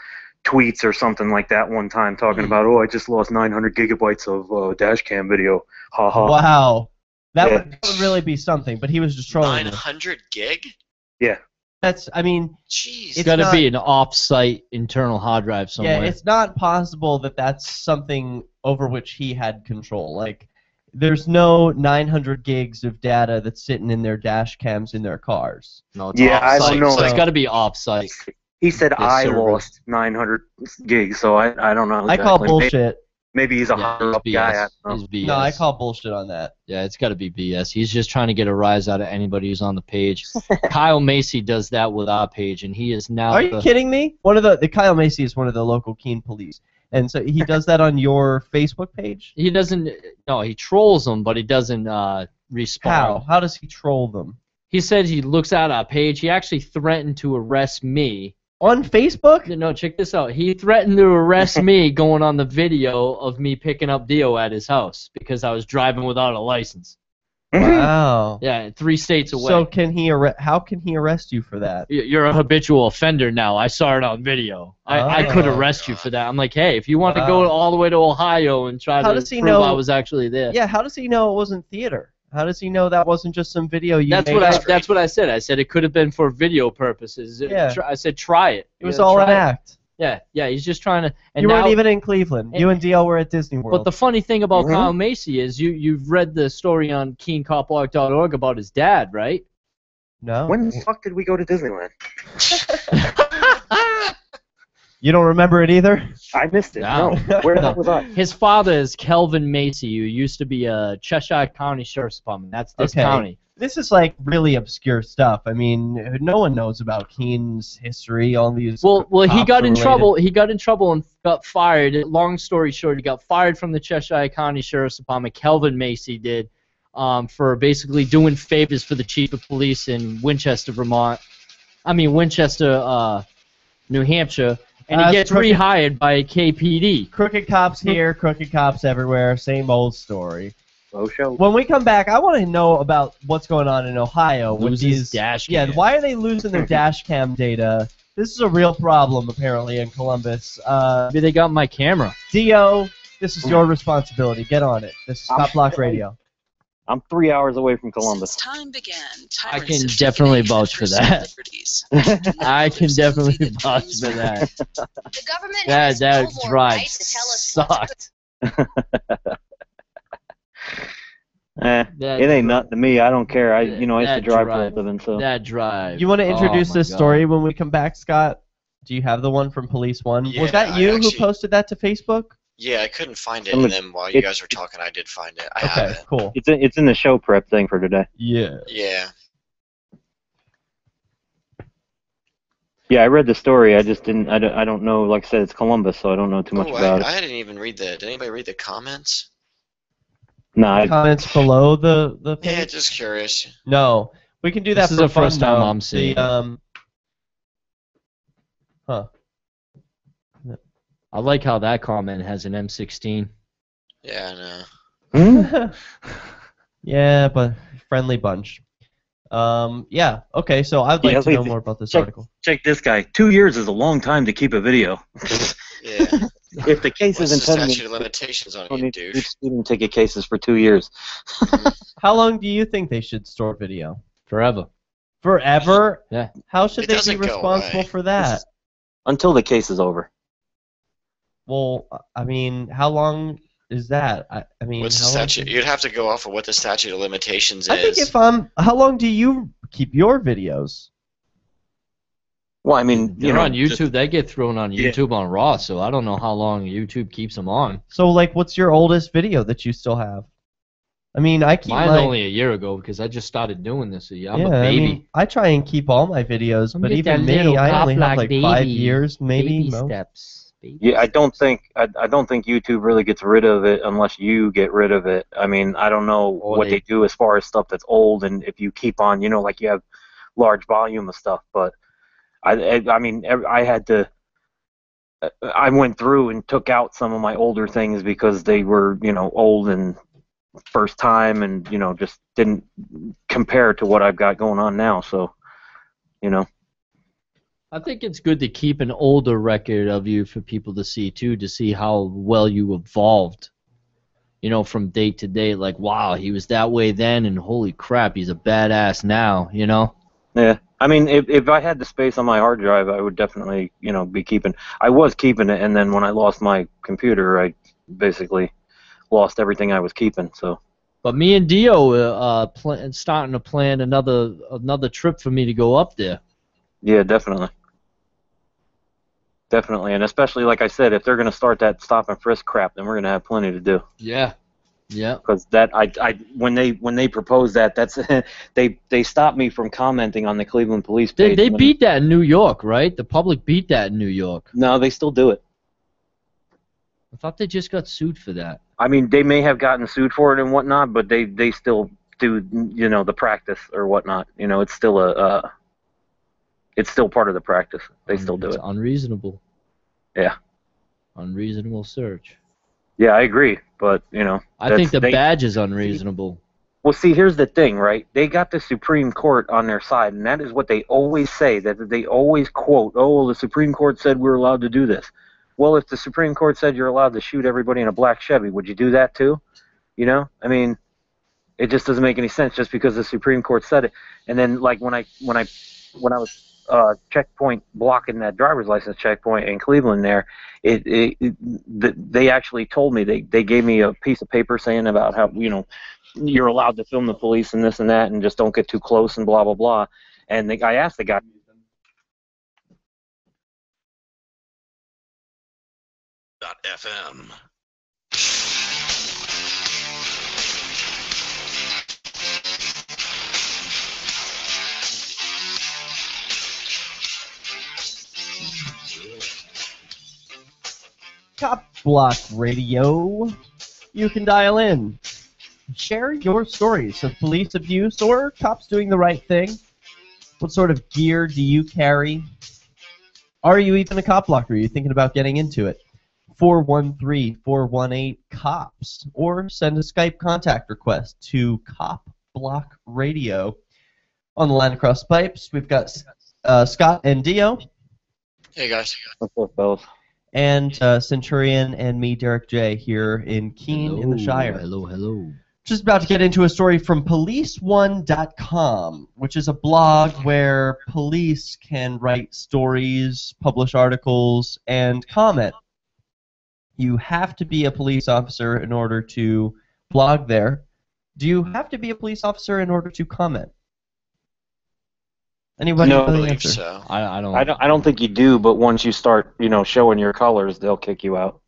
tweets or something like that one time talking about, I just lost 900 gigabytes of dash cam video. Ha ha. Wow. That would really be something, but he was just trolling. 900 gig? Yeah. That's, I mean... Jeez. It's got to be an off-site internal hard drive somewhere. Yeah, it's not possible that that's something over which he had control. Like, there's no 900 gigs of data that's sitting in their dash cams in their cars. No, it's off-site. I don't know. So it's got to be off-site. He said I lost 900 gigs, so I don't know exactly. I call bullshit. Maybe he's a higher-up guy. No, I call bullshit on that. Yeah, it's got to be BS. He's just trying to get a rise out of anybody who's on the page. Kyle Macy does that with our page, and he is now... Are you kidding me? One of the Kyle Macy is one of the local Keene police. And so he does that on your Facebook page? He doesn't... No, he trolls them, but he doesn't respond. How? How does he troll them? He said he looks at our page. He actually threatened to arrest me. On Facebook? No, check this out. He threatened to arrest me going on the video of me picking up Dio at his house because I was driving without a license. Wow. Yeah, 3 states away. So how can he arrest you for that? You're a habitual offender now. I saw it on video. I could arrest you for that. I'm like, hey, if you want to go all the way to Ohio and try to prove I was actually there. Yeah, how does he know it wasn't theater? How does he know that wasn't just some video you made? That's what I said. I said it could have been for video purposes. Yeah. I said try it. It was all an act. Yeah, he's just trying to... And you weren't even in Cleveland. You and DL were at Disney World. But the funny thing about Kyle Macy is you've read the story on KeeneCopBlock.org about his dad, right? No. When the fuck did we go to Disneyland? You don't remember it either? I missed it. No. Where the heck was I? His father is Kelvin Macy, who used to be a Cheshire County Sheriff's Department. That's this county. This is like really obscure stuff. I mean, no one knows about Keene's history. All these. Well, he got in trouble. He got in trouble and got fired. Long story short, he got fired from the Cheshire County Sheriff's Department. Kelvin Macy did, for basically doing favors for the chief of police in Winchester, New Hampshire. And he gets rehired by KPD. Crooked cops here, crooked cops everywhere. Same old story. Show. When we come back, I want to know about what's going on in Ohio with these dash cam. Yeah, why are they losing their dash cam data? This is a real problem apparently in Columbus. Maybe they got my camera. Dio, this is your responsibility. Get on it. This is CopBlock Radio. I'm 3 hours away from Columbus. Time began. I can definitely vouch for that. I can definitely vouch for that. The government that drive sucked. It ain't nothing to me. I don't care. I used to drive for a living. So that drive. You want to introduce this story when we come back, Scott? Do you have the one from Police One? Yeah, was that you who posted that to Facebook? Yeah, I couldn't find it, and then while you guys were talking, I did find it. I have it. Cool. It's in the show prep thing for today. Yeah. Yeah. Yeah, I read the story. I just didn't. I don't know. Like I said, it's Columbus, so I don't know too much about it. I didn't even read the. Did anybody read the comments? No. Comments below the page? Yeah, just curious. No, we can do that. This is the first time I'm seeing it. I like how that comment has an M16. Yeah, I know. Yeah, but friendly bunch. Yeah. Okay. So I'd like to know more about this article. Check this guy. 2 years is a long time to keep a video. Yeah. If the case What's isn't the pending, statute of limitations on you, douche? speeding ticket cases for 2 years. How long do you think they should store video? Forever. Forever? Yeah. How should It they be doesn't go responsible away. for that? Until the case is over. Well, I mean, how long is that? I mean, What's the how long- statute? You'd have to go off of what the statute of limitations I is. think if how long do you keep your videos? Well, I mean, They're on YouTube. They get thrown on YouTube on Raw, so I don't know how long YouTube keeps them on. So, like, what's your oldest video that you still have? I mean, I keep Mine my... only a year ago because I just started doing this. I'm a I baby. mean, I try and keep all my videos, but even me, I only have like 5 years, maybe. Baby most. steps. Yeah, I don't think YouTube really gets rid of it unless you get rid of it. I mean, I don't know what they do as far as stuff that's old, and if you keep on, like you have large volume of stuff. But I mean, I had to. I went through and took out some of my older things because they were, old and first time, and just didn't compare to what I've got going on now. So, I think it's good to keep an older record of you for people to see too, to see how well you evolved. From date to date, like, wow, he was that way then, and holy crap, he's a badass now. Yeah. I mean, if I had the space on my hard drive, I would definitely, be keeping. I was keeping it, and then when I lost my computer, I basically lost everything I was keeping. So. But me and Dio starting to plan another trip for me to go up there. Yeah, definitely. Definitely, and especially like I said, if they're going to start that stop and frisk crap, then we're going to have plenty to do. Yeah. Yeah. Because when they proposed that, that's they stopped me from commenting on the Cleveland police page. They beat that in New York, right? The public beat that in New York. No, they still do it. I thought they just got sued for that. I mean, they may have gotten sued for it and whatnot, but they still do, the practice or whatnot. It's still it's still part of the practice. They still do it. Unreasonable. Yeah. Unreasonable search. Yeah, I agree, but I think the badge is unreasonable. Well, see, here's the thing, right? They got the Supreme Court on their side, and that is what they always say. That they always quote, "Oh, the Supreme Court said we're allowed to do this." Well, if the Supreme Court said you're allowed to shoot everybody in a black Chevy, would you do that too? I mean, it just doesn't make any sense just because the Supreme Court said it. And then, like when I was checkpoint blocking that driver's license checkpoint in Cleveland there, they actually told me, they gave me a piece of paper saying about how, you're allowed to film the police and this and that and just don't get too close and blah, blah, blah. And I asked the guy. .fm. CopBlockRadio. You can dial in. Share your stories of police abuse or cops doing the right thing. What sort of gear do you carry? Are you even a cop blocker? Are you thinking about getting into it? 413-418-COPS, or send a Skype contact request to CopBlockRadio. On the line across the pipes, we've got Scott and Dio. Hey, guys. What's up, fellas? And Centurion and me, Derek J, here in Keene in the Shire. Hello, hello. Just about to get into a story from policeone.com, which is a blog where police can write stories, publish articles, and comment. You have to be a police officer in order to blog there. Do you have to be a police officer in order to comment? Anybody know the answer? So. I don't think you do, but once you start, showing your colors, they'll kick you out.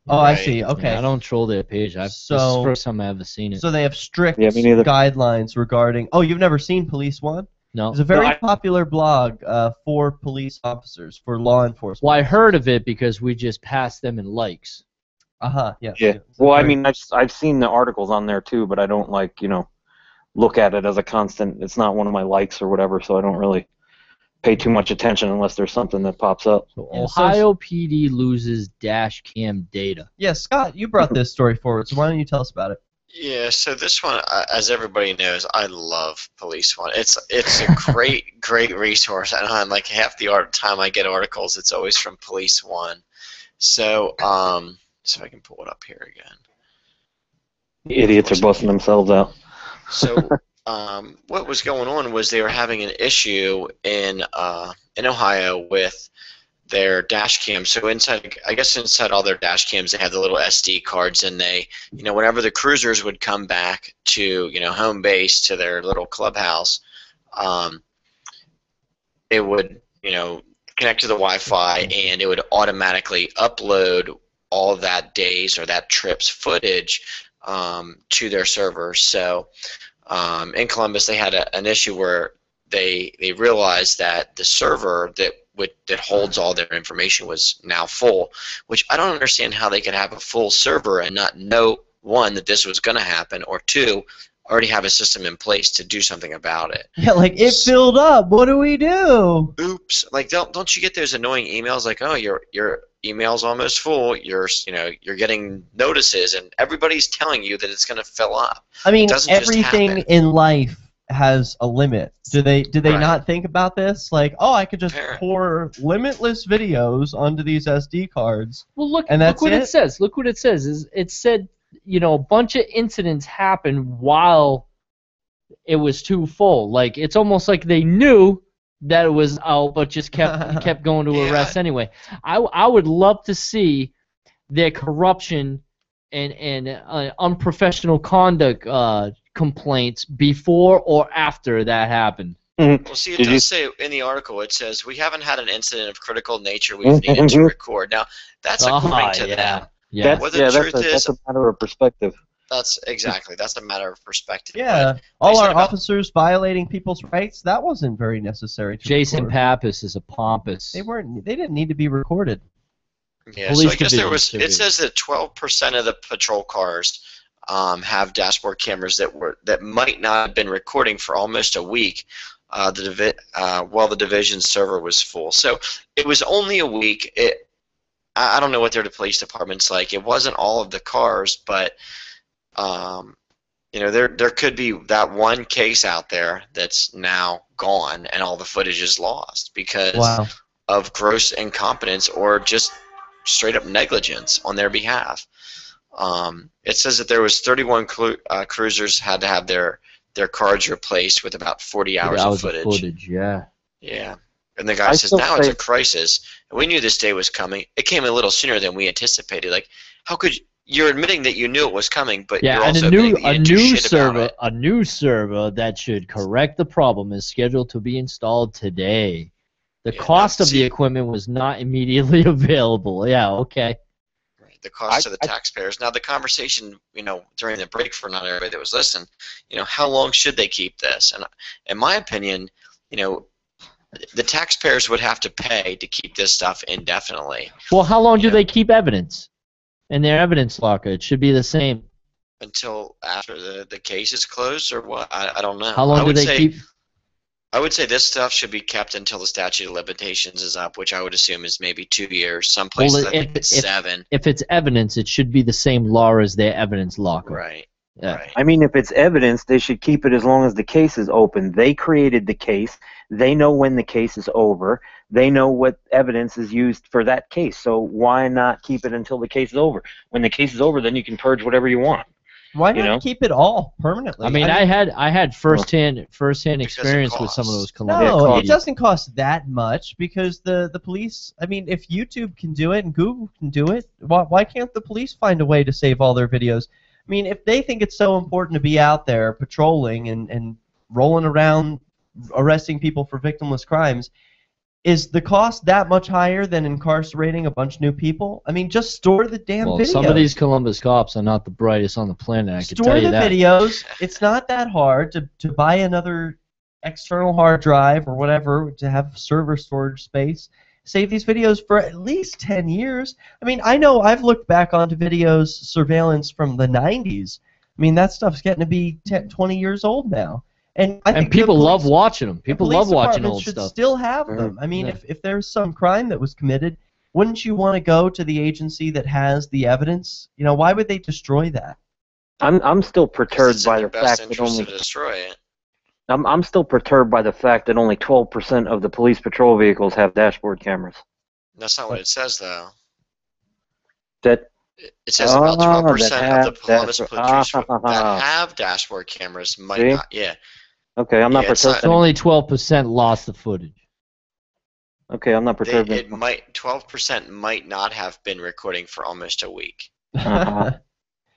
Oh, right. I see. Okay. Yeah, I don't troll their page. This is the first time I've ever seen it. So they have strict guidelines regarding. Oh, you've never seen Police One? No. It's a very popular blog for police officers, for law enforcement. Well, I heard of it because we just passed them in likes. Yeah. Yeah. Well, I mean, I've seen the articles on there too, but I don't look at it as a constant. It's not one of my likes or whatever, so I don't really pay too much attention unless there's something that pops up. So Ohio PD loses dash cam data. Yeah, Scott, you brought this story forward, so why don't you tell us about it? Yeah, so this one, as everybody knows, I love Police One. It's a great resource, and on like half the time I get articles, it's always from Police One. So, so I can pull it up here again. The idiots are busting themselves out. So, what was going on was they were having an issue in Ohio with their dash cams. So inside all their dash cams, they have the little SD cards, and they, whenever the cruisers would come back to, home base to their little clubhouse, it would, connect to the Wi-Fi, and it would automatically upload all that day's or that trip's footage to their server. So in Columbus, they had an issue where they realized that the server that holds all their information was now full, which I don't understand how they could have a full server and not know, one, that this was going to happen, or two, already have a system in place to do something about it. Yeah, like, it filled up. What do we do? Oops. Like, don't you get those annoying emails like, oh, your email's almost full, you're getting notices, and everybody's telling you that it's going to fill up. I mean, just everything happen. in life has a limit. Do they not think about this? Like, oh, I could just pour limitless videos onto these SD cards. Well, look and that's what it says. Look what it says. It said, a bunch of incidents happened while it was too full. Like, it's almost like they knew that it was out, but just kept going to arrest anyway. I would love to see their corruption and unprofessional conduct complaints before or after that happened. Well, see, it does say in the article, it says, we haven't had an incident of critical nature we've needed to record. Now, that's according to them. Yeah. That's a matter of perspective. That's a matter of perspective. Yeah, all our officers violating people's rights, that wasn't very necessary to Jason record. Pappas is a pompous. They didn't need to be recorded. Yeah, so I guess it says that 12% of the patrol cars have dashboard cameras that might not have been recording for almost a week while the division's server was full. So it was only a week. I don't know what their police department's like. It wasn't all of the cars, but there could be that one case out there that's now gone and all the footage is lost because of gross incompetence or just straight up negligence on their behalf. It says that there was 31 cruisers had to have their cards replaced with about 40 hours of footage. Yeah. Yeah. And the guy says, now it's a crisis. And we knew this day was coming. It came a little sooner than we anticipated. Like, how could you're admitting that you knew it was coming, but you're also admitting that you didn't do shit about it. A new server that should correct the problem is scheduled to be installed today. The cost of the equipment was not immediately available. Yeah, okay. The cost to the taxpayers. Now, the conversation, during the break for not everybody that was listening, how long should they keep this? And in my opinion, the taxpayers would have to pay to keep this stuff indefinitely. Well, how long do they keep evidence in their evidence locker? It should be the same. Until after the case is closed, or what? I don't know. How long do they keep? I would say this stuff should be kept until the statute of limitations is up, which I would assume is maybe 2 years. Some places I think it's 7. If it's evidence, it should be the same law as their evidence locker. Right. Yeah. Right. I mean, if it's evidence, they should keep it as long as the case is open. They created the case. They know when the case is over. They know what evidence is used for that case. So why not keep it until the case is over? When the case is over, then you can purge whatever you want. Why not keep it all permanently? I mean, I had firsthand experience with some of those Colombian. No, it doesn't cost that much because the police. I mean, if YouTube can do it and Google can do it, why can't the police find a way to save all their videos? I mean, if they think it's so important to be out there patrolling and rolling around arresting people for victimless crimes, is the cost that much higher than incarcerating a bunch of new people? I mean, just store the damn videos. Some of these Columbus cops are not the brightest on the planet, I can tell you that. Store the videos. It's not that hard to buy another external hard drive or whatever to have server storage space. Save these videos for at least 10 years. I mean, I know I've looked back onto videos, surveillance from the 90s. I mean, that stuff's getting to be 10, 20 years old now. And I think people love watching them. People love watching old should stuff. Still have them. I mean, if there's some crime that was committed, wouldn't you want to go to the agency that has the evidence? You know, why would they destroy that? I'm still perturbed by the fact that to destroy it. I'm still perturbed by the fact that only 12% of the police patrol vehicles have dashboard cameras. That's not what it says, though. That it says about 12% of the Columbus police that have dashboard cameras might not. Yeah. Okay, I'm not perturbed. So only 12% lost the footage. Okay, I'm not perturbed. 12% might not have been recording for almost a week.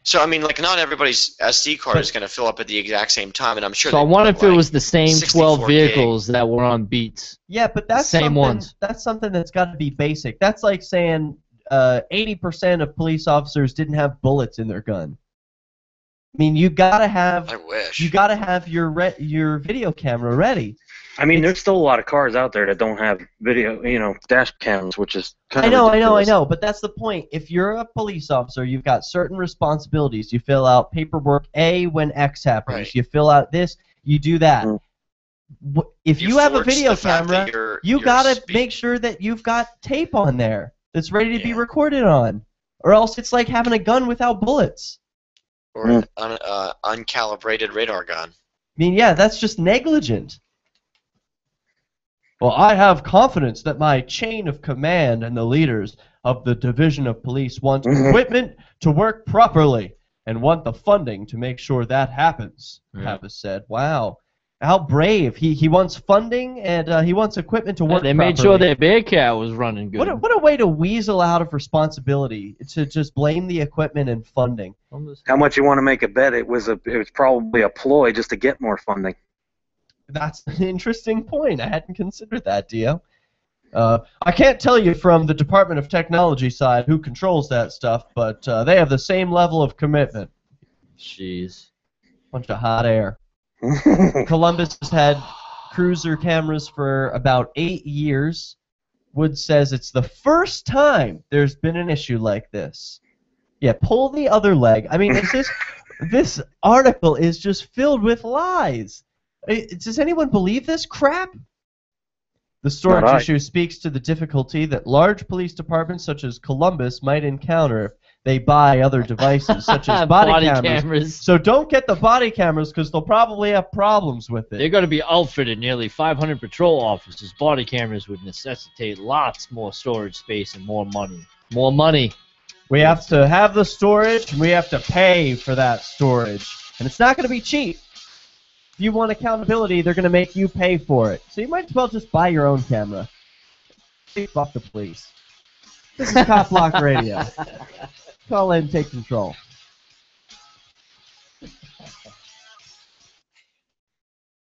So I mean, like, not everybody's SD card is going to fill up at the exact same time, and I'm sure. So I wonder if it was the same 12 vehicles that were on beats. Yeah, but that's same ones. That's something that's got to be basic. That's like saying 80% of police officers didn't have bullets in their gun. I mean, you gotta have. I wish. You gotta have your video camera ready. I mean, there's still a lot of cars out there that don't have video, dash cams, which is kind of I know, but that's the point. If you're a police officer, you've got certain responsibilities. You fill out paperwork A when X happens. Right. You fill out this, you do that. Mm-hmm. If you have a video camera, you gotta make sure that you've got tape on there that's ready to be recorded on, or else it's like having a gun without bullets. Or an uncalibrated radar gun. I mean, yeah, that's just negligent. Well, I have confidence that my chain of command and the leaders of the Division of Police want equipment to work properly and want the funding to make sure that happens, Pappas said. Wow. How brave. He wants funding and he wants equipment to work properly. They made sure their Bearcat was running good. What a way to weasel out of responsibility, to just blame the equipment and funding. How much you want to make a bet? It was probably a ploy just to get more funding. That's an interesting point. I hadn't considered that, Dio. I can't tell you from the Department of Technology side who controls that stuff, but they have the same level of commitment. Jeez. Bunch of hot air. Columbus has had cruiser cameras for about 8 years. Wood says it's the first time there's been an issue like this. Yeah, pull the other leg. I mean, it's just, this article is just filled with lies. Does anyone believe this crap? The storage issue speaks to the difficulty that large police departments such as Columbus might encounter if they buy other devices such as body cameras. So don't get the body cameras because they'll probably have problems with it. They're going to be outfitted nearly 500 patrol officers. Body cameras would necessitate lots more storage space and more money. More money. We have to have the storage and we have to pay for that storage. And it's not going to be cheap. If you want accountability, they're going to make you pay for it. So you might as well just buy your own camera. Fuck the police. This is CopBlockRadio. Call in, take control.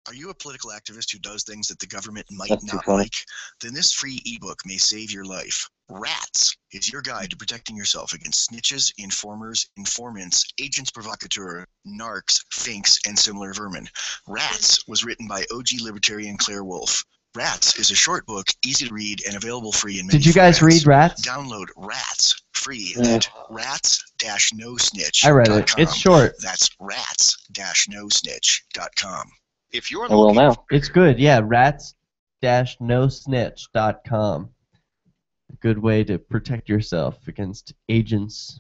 Are you a political activist who does things that the government might not like? Then this free ebook may save your life. Rats is your guide to protecting yourself against snitches, informers, informants, agents provocateurs, narcs, finks, and similar vermin. Rats was written by OG libertarian Claire Wolfe. Rats is a short book, easy to read, and available free in many Did you guys read Rats? Download Rats free at rats-no-snitch.com. I read it. It's short. That's rats-no-snitch.com. If you're looking now. It's good, yeah. Rats-no-snitch.com. A good way to protect yourself against agents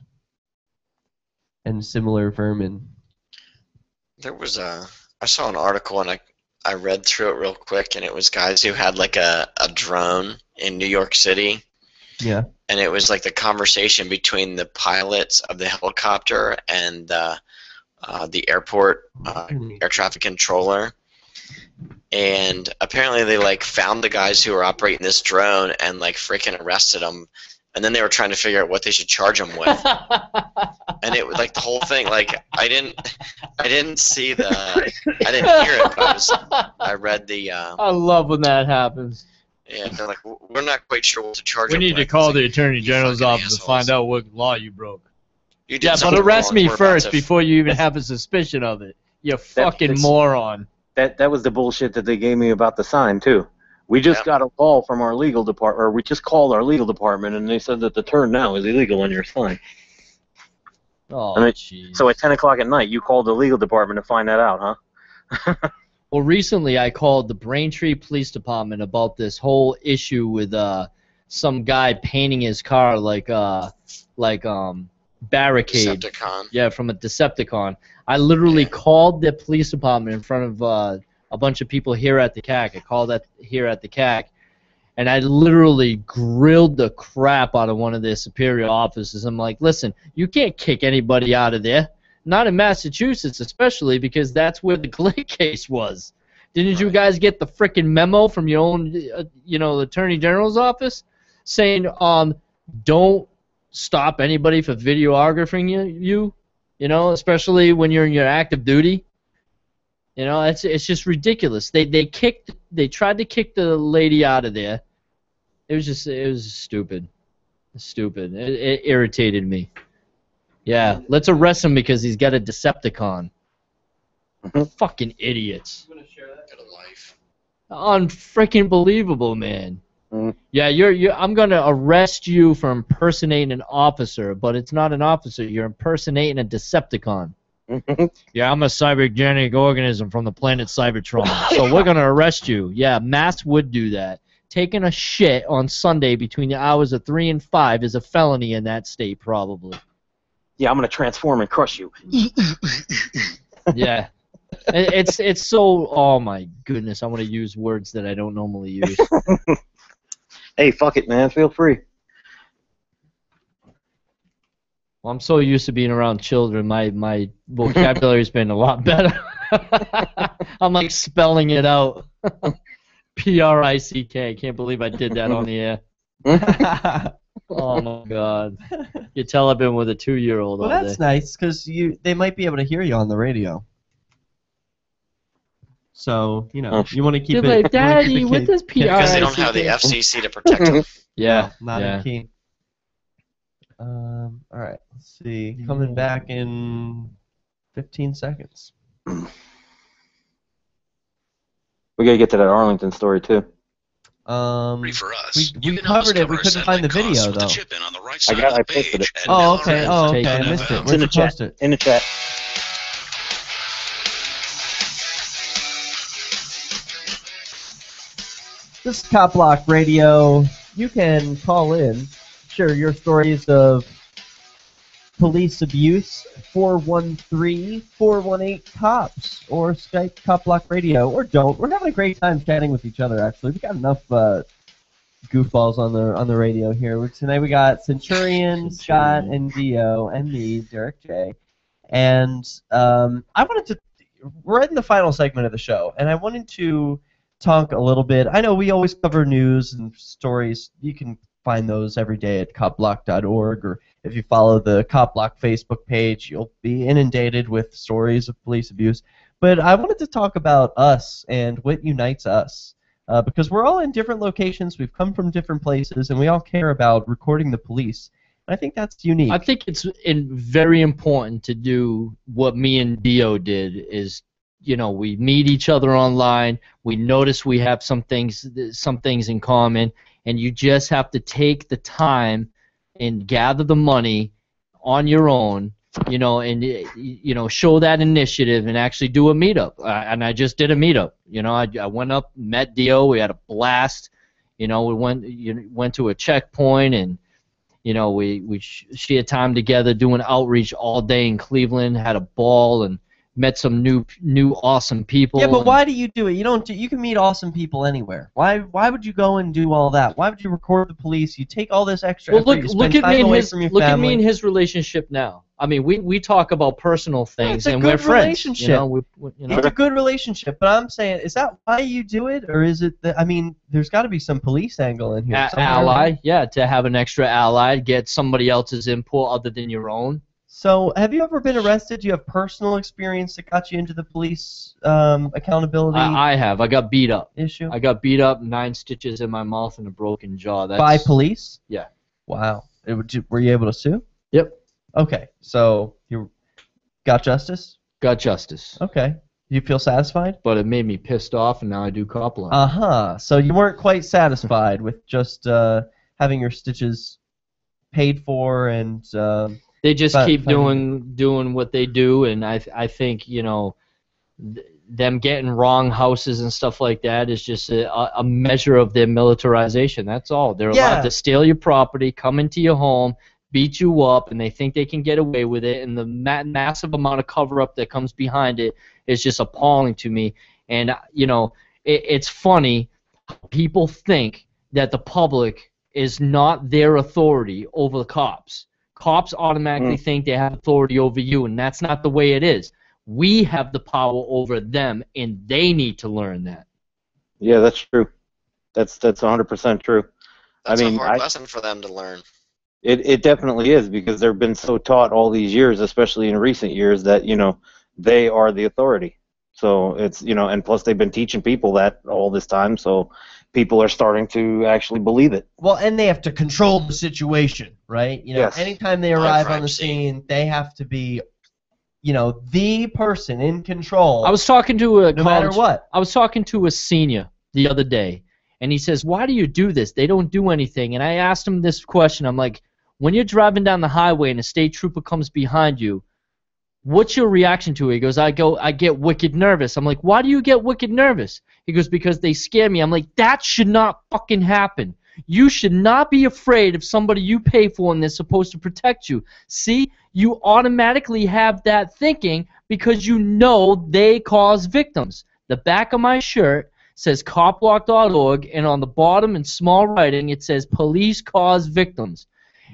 and similar vermin. There was I saw an article and I read through it real quick, and it was guys who had like a drone in New York City. Yeah. And it was like the conversation between the pilots of the helicopter and the airport air traffic controller. And apparently they like found the guys who were operating this drone and like freaking arrested them. And then they were trying to figure out what they should charge them with. And it was like the whole thing. Like I didn't see I didn't hear it, but I read the. I love when that happens. Yeah, they're like, we're not quite sure what to charge. We need to call the Attorney General's office to find out what law you broke. You did but arrest me first before you even have a suspicion of it. You fucking moron. that was the bullshit that they gave me about the sign too. We just got a call from our legal department, or we just called our legal department, and they said that the turn now is illegal on your sign. Oh, jeez. So at 10 o'clock at night, you called the legal department to find that out, huh? Well, recently I called the Braintree Police Department about this whole issue with some guy painting his car like barricade. Decepticon. Yeah, from a Decepticon. I literally called the police department in front of a bunch of people here at the CAC. I called here at the CAC, and I literally grilled the crap out of one of their superior officers. I'm like, listen, you can't kick anybody out of there. Not in Massachusetts, especially, because that's where the Glick case was. Didn't you guys get the frickin' memo from your own, Attorney General's office saying, don't stop anybody for videographing you, especially when you're in your active duty? It's just ridiculous. They tried to kick the lady out of there. It was stupid. Stupid. It irritated me. Yeah, let's arrest him because he's got a Decepticon. Fucking idiots. Unfreaking believable, man. Yeah, I'm gonna arrest you for impersonating an officer, but it's not an officer. You're impersonating a Decepticon. Yeah, I'm a cybergenic organism from the planet Cybertron, so we're gonna arrest you. Yeah, mass would do that. Taking a shit on Sunday between the hours of 3 and 5 is a felony in that state, probably. Yeah, I'm gonna transform and crush you. Yeah, it's so. Oh my goodness, I want to use words that I don't normally use. Hey, fuck it, man. Feel free. Well, I'm so used to being around children, my vocabulary's been a lot better. I'm like spelling it out. P-R-I-C-K. Can't believe I did that on the air. Oh my God. You tell I've been with a 2-year-old all day. Well, that's nice, because they might be able to hear you on the radio. So, you want to keep it... Like, Daddy, what does P-R-I-C-K? Because they don't have the FCC to protect them. Yeah. Not in Keene. All right, let's see. Coming back in 15 seconds. We gotta get to that Arlington story too. For us, we covered it. We couldn't find the video though. I posted it. Oh, okay. I missed it. It's in the chat. In the chat. This is CopBlockRadio. You can call in, share your stories of police abuse, 413-418-COPS, or Skype CopBlockRadio, or don't. We're having a great time chatting with each other, actually. We've got enough goofballs on the radio here. Tonight we got Centurion, Scott, and Dio, and me, Derek J. And we're in the final segment of the show, and I wanted to talk a little bit. I know we always cover news and stories. You can find those every day at CopBlock.org, or if you follow the CopBlock Facebook page, you'll be inundated with stories of police abuse. But I wanted to talk about us and what unites us, because we're all in different locations, we've come from different places, and we all care about recording the police. And I think that's unique. I think it's very important to do what me and Dio did, is we meet each other online, we notice we have some things in common, and you just have to take the time and gather the money on your own, and show that initiative and actually do a meetup. And I just did a meetup. I went up, met Dio, we had a blast. We went to a checkpoint, and we shared time together doing outreach all day in Cleveland, had a ball, and met some new awesome people. Yeah, but why do you do it? You can meet awesome people anywhere. Why would you go and do all that? Why would you record the police? You take all this extra effort, you spend time away from your family. Look at me and his relationship now. I mean, we talk about personal things, and we're friends. It's a good relationship, but I'm saying, is that why you do it, or is it that, there's got to be some police angle in here. Ally, yeah, to have an extra ally, get somebody else's input other than your own. So, have you ever been arrested? Do you have personal experience that got you into the police accountability? I have. I got beat up. Issue? I got beat up, 9 stitches in my mouth, and a broken jaw. By police? Yeah. Wow. Were you able to sue? Yep. Okay. So, you got justice? Got justice. Okay. You feel satisfied? But it made me pissed off, and now I do CopBlock. Uh-huh. So you weren't quite satisfied with just having your stitches paid for and... they just keep doing what they do, and I think, you know, them getting wrong houses and stuff like that is just a measure of their militarization. That's all. They're allowed to steal your property, come into your home, beat you up, and they think they can get away with it, and the massive amount of cover-up that comes behind it is just appalling to me. And, you know, it's funny. People think that the public is not their authority over the cops. Cops automatically think they have authority over you, and that's not the way it is. We have the power over them, and they need to learn that. Yeah, that's true. That's 100% true. That's a hard lesson for them to learn. It definitely is, because they've been so taught all these years, especially in recent years, that, you know, they are the authority. So it's, you know, and plus they've been teaching people that all this time, so people are starting to actually believe it. Well, and they have to control the situation, right? You know, Yes. anytime they arrive on the scene, they have to be, you know, the person in control. I was talking to a no matter what. I was talking to a senior the other day, and he says, "Why do you do this? They don't do anything." And I asked him this question. I'm like, when you're driving down the highway and a state trooper comes behind you, what's your reaction to it? He goes, I get wicked nervous. I'm like, why do you get wicked nervous? He goes, because they scare me. I'm like, that should not fucking happen. You should not be afraid of somebody you pay for and they're supposed to protect you. See, you automatically have that thinking because you know they cause victims. The back of my shirt says CopBlock.org, and on the bottom in small writing it says police cause victims.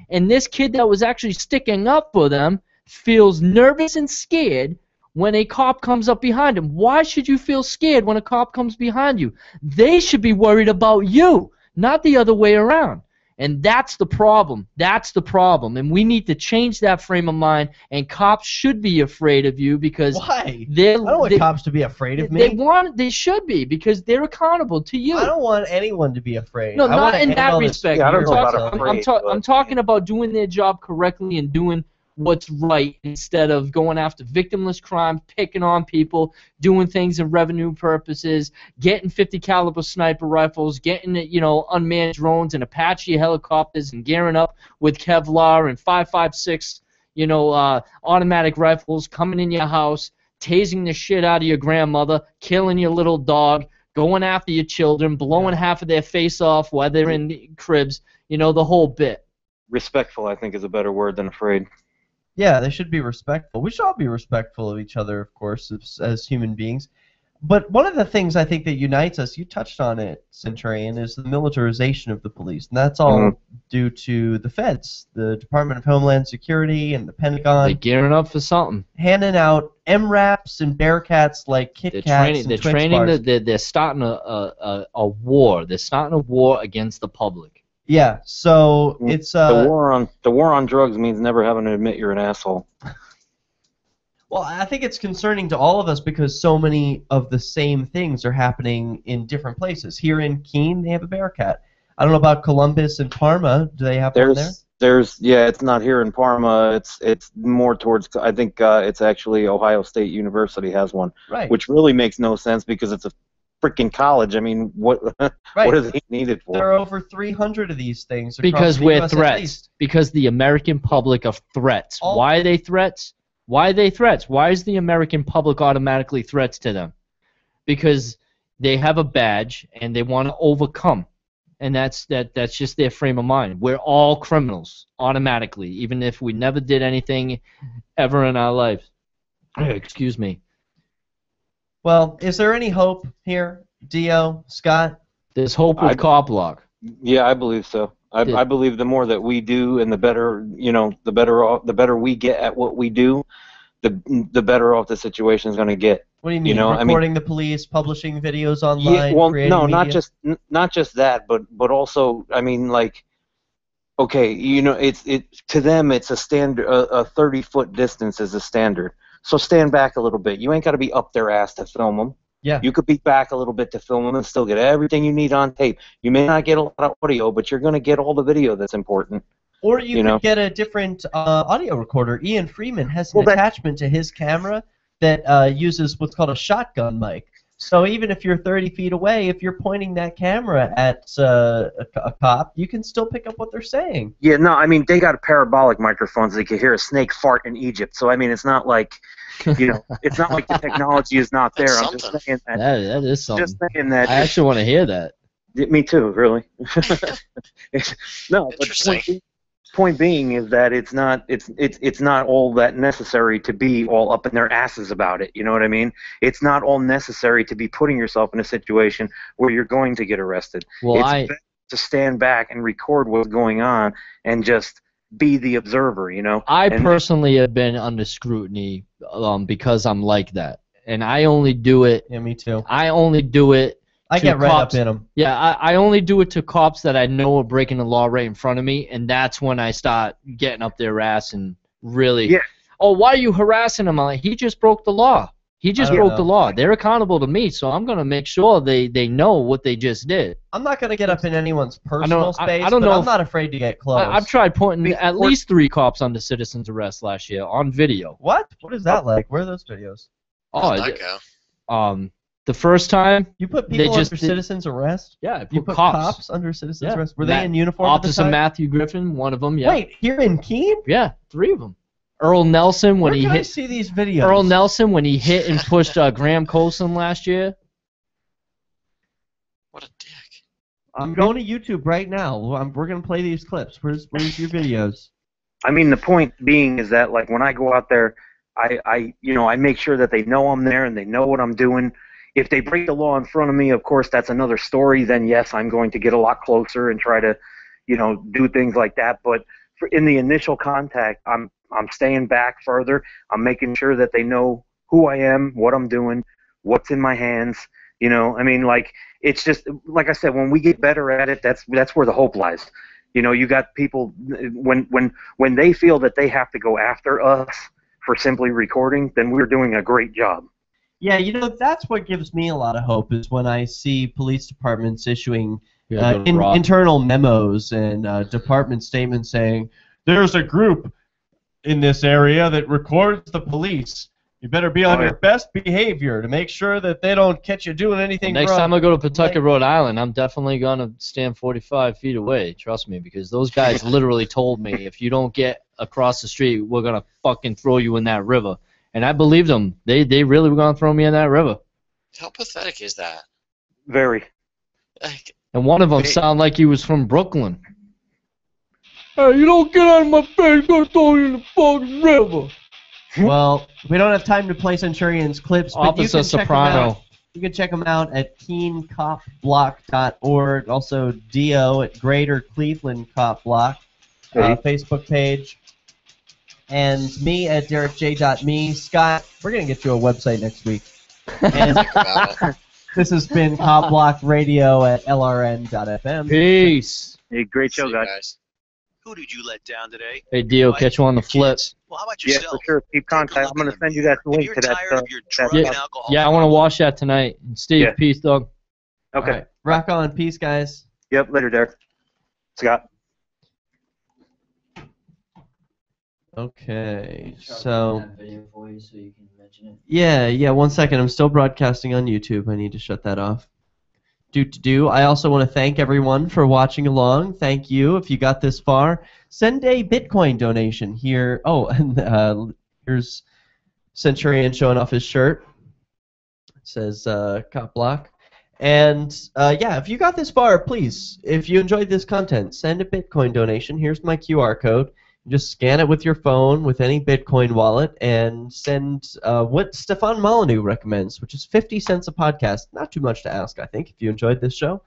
And this kid that was actually sticking up for them feels nervous and scared when a cop comes up behind him. Why should you feel scared when a cop comes behind you? They should be worried about you, not the other way around. And that's the problem. That's the problem. And we need to change that frame of mind, and cops should be afraid of you because Why? I don't want cops to be afraid of me. They should be, because they're accountable to you. I don't want anyone to be afraid. No, I not wanna in end that all this- respect. Yeah, I don't know about I'm talking about doing their job correctly and doing what's right instead of going after victimless crime, picking on people, doing things in revenue purposes, getting 50 caliber sniper rifles, getting, you know, unmanned drones and Apache helicopters and gearing up with Kevlar and 5.56, you know, automatic rifles, coming in your house, tasing the shit out of your grandmother, killing your little dog, going after your children, blowing half of their face off while they're in cribs, you know, the whole bit. Respectful, I think, is a better word than afraid. Yeah, they should be respectful. We should all be respectful of each other, of course, as human beings. But one of the things I think that unites us, you touched on it, Centurion, is the militarization of the police. And that's all due to the feds, the Department of Homeland Security and the Pentagon. They're gearing up for something. Handing out MRAPs and Bearcats like Kit Kats and They're Twix training. bars. They're starting a war. They're starting a war against the public. Yeah, so it's the war on drugs means never having to admit you're an asshole. Well, I think it's concerning to all of us because so many of the same things are happening in different places. Here in Keene, they have a Bearcat. I don't know about Columbus and Parma. Do they have one there? Yeah, it's not here in Parma. It's more towards. I think it's actually Ohio State University has one, right? Which really makes no sense because it's a freaking college. I mean, what are they needed for? There are over 300 of these things. Because across the we're US at threats. least. Because the American public are threats. Why are they threats? Why are they threats? Why is the American public automatically threats to them? Because they have a badge and they want to overcome. And that's just their frame of mind. We're all criminals automatically, even if we never did anything ever in our lives. Excuse me. Well, is there any hope here, Dio, Scott? There's hope with CopBlock. Yeah, I believe so. I believe the more that we do, and the better, you know, the better we get at what we do, the better off the situation is going to get. What do you mean? Reporting the police, publishing videos online, Yeah, well, creating no, media? not just that, but also, I mean, like, okay, you know, to them it's a standard. A 30-foot distance is a standard. So stand back a little bit. You ain't got to be up their ass to film them. Yeah. You could be back a little bit to film them and still get everything you need on tape. You may not get a lot of audio, but you're going to get all the video that's important. Or you know? could get a different audio recorder. Ian Freeman has an attachment to his camera that uses what's called a shotgun mic. So even if you're 30 feet away, if you're pointing that camera at a cop, you can still pick up what they're saying. Yeah, no, I mean, they got parabolic microphones. They could hear a snake fart in Egypt. So, I mean, it's not like, you know, it's not like the technology is not there. I'm just saying that. That is something. Just saying that. I actually want to hear that. Me too, really. No, but point being is that it's not all that necessary to be all up in their asses about it. You know what I mean? It's not all necessary to be putting yourself in a situation where you're going to get arrested. Well, it's better to stand back and record what's going on and just be the observer. You know. I personally have been under scrutiny because I'm like that, and I only do it. Yeah, me too. I only do it. I get right up in them. Yeah, I only do it to cops that I know are breaking the law right in front of me, and that's when I start getting up their ass and really, oh, why are you harassing him? I'm like, he just broke the law. He just broke the law. They're accountable to me, so I'm going to make sure they know what they just did. I'm not going to get up in anyone's personal space, I don't know I'm not afraid to get close. I've tried pointing at least 3 cops under citizen's arrest last year on video. What? What is that like? Where are those videos? How'd that go? The first time you put people under citizen's arrest? Yeah, you put cops under citizen's arrest. Were they in uniform at the Officer time? Matthew Griffin, one of them. Yeah. Wait, here in Keene? Yeah, 3 of them. Earl Nelson when Where he can hit. I see these videos? Earl Nelson when he hit and pushed Graham Colson last year. What a dick! I'm going to YouTube right now. We're gonna play these clips. Where's your videos? I mean, the point being is that, like, when I go out there, I make sure that they know I'm there and they know what I'm doing. If they break the law in front of me, of course, that's another story. Then yes, I'm going to get a lot closer and try to, do things like that. But in the initial contact, I'm staying back further. I'm making sure that they know who I am, what I'm doing, what's in my hands. I mean, like, it's just like I said. When we get better at it, that's where the hope lies. You got people when they feel that they have to go after us for simply recording, then we're doing a great job. Yeah, that's what gives me a lot of hope is when I see police departments issuing internal memos and department statements saying, there's a group in this area that records the police. You better be on your best behavior to make sure that they don't catch you doing anything wrong. Next time I go to Pawtucket, Rhode Island, I'm definitely going to stand 45 feet away, trust me, because those guys literally told me, if you don't get across the street, we're going to fucking throw you in that river. And I believed them. They really were going to throw me in that river. How pathetic is that? Very. And one of them sounded like he was from Brooklyn. Hey, you don't get out of my face, I'm going to throw you in the fucking river. Well, we don't have time to play Centurion's clips, but Officer Soprano. You can check them out at KeeneCopBlock.org. Also, Dio at Greater Cleveland CopBlock Facebook page. And me at DerekJ.me. Scott, we're going to get you a website next week. And this has been CopBlockRadio at LRN.FM. Peace. Hey, great show, guys. Who did you let down today? Hey, Dio, catch you on the flip. Well, how about yourself? Yeah, for sure. Keep contact. I'm going to send you that link to that. Yeah, I want to watch that tonight. Steve, peace, dog. Okay. Right. Rock on. Peace, guys. Yep, later, Derek. Scott. Okay, so yeah, 1 second. I'm still broadcasting on YouTube. I need to shut that off. I also want to thank everyone for watching along. Thank you. If you got this far, send a Bitcoin donation here. Oh, and here's Centurion showing off his shirt. It says CopBlock. And yeah, if you got this far, please, if you enjoyed this content, send a Bitcoin donation. Here's my QR code. Just scan it with your phone with any Bitcoin wallet and send what Stefan Molyneux recommends, which is 50 cents a podcast. Not too much to ask, I think, if you enjoyed this show.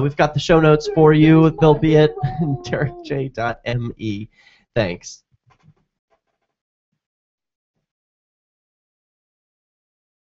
We've got the show notes for you. They'll be at DerekJ.me. Thanks.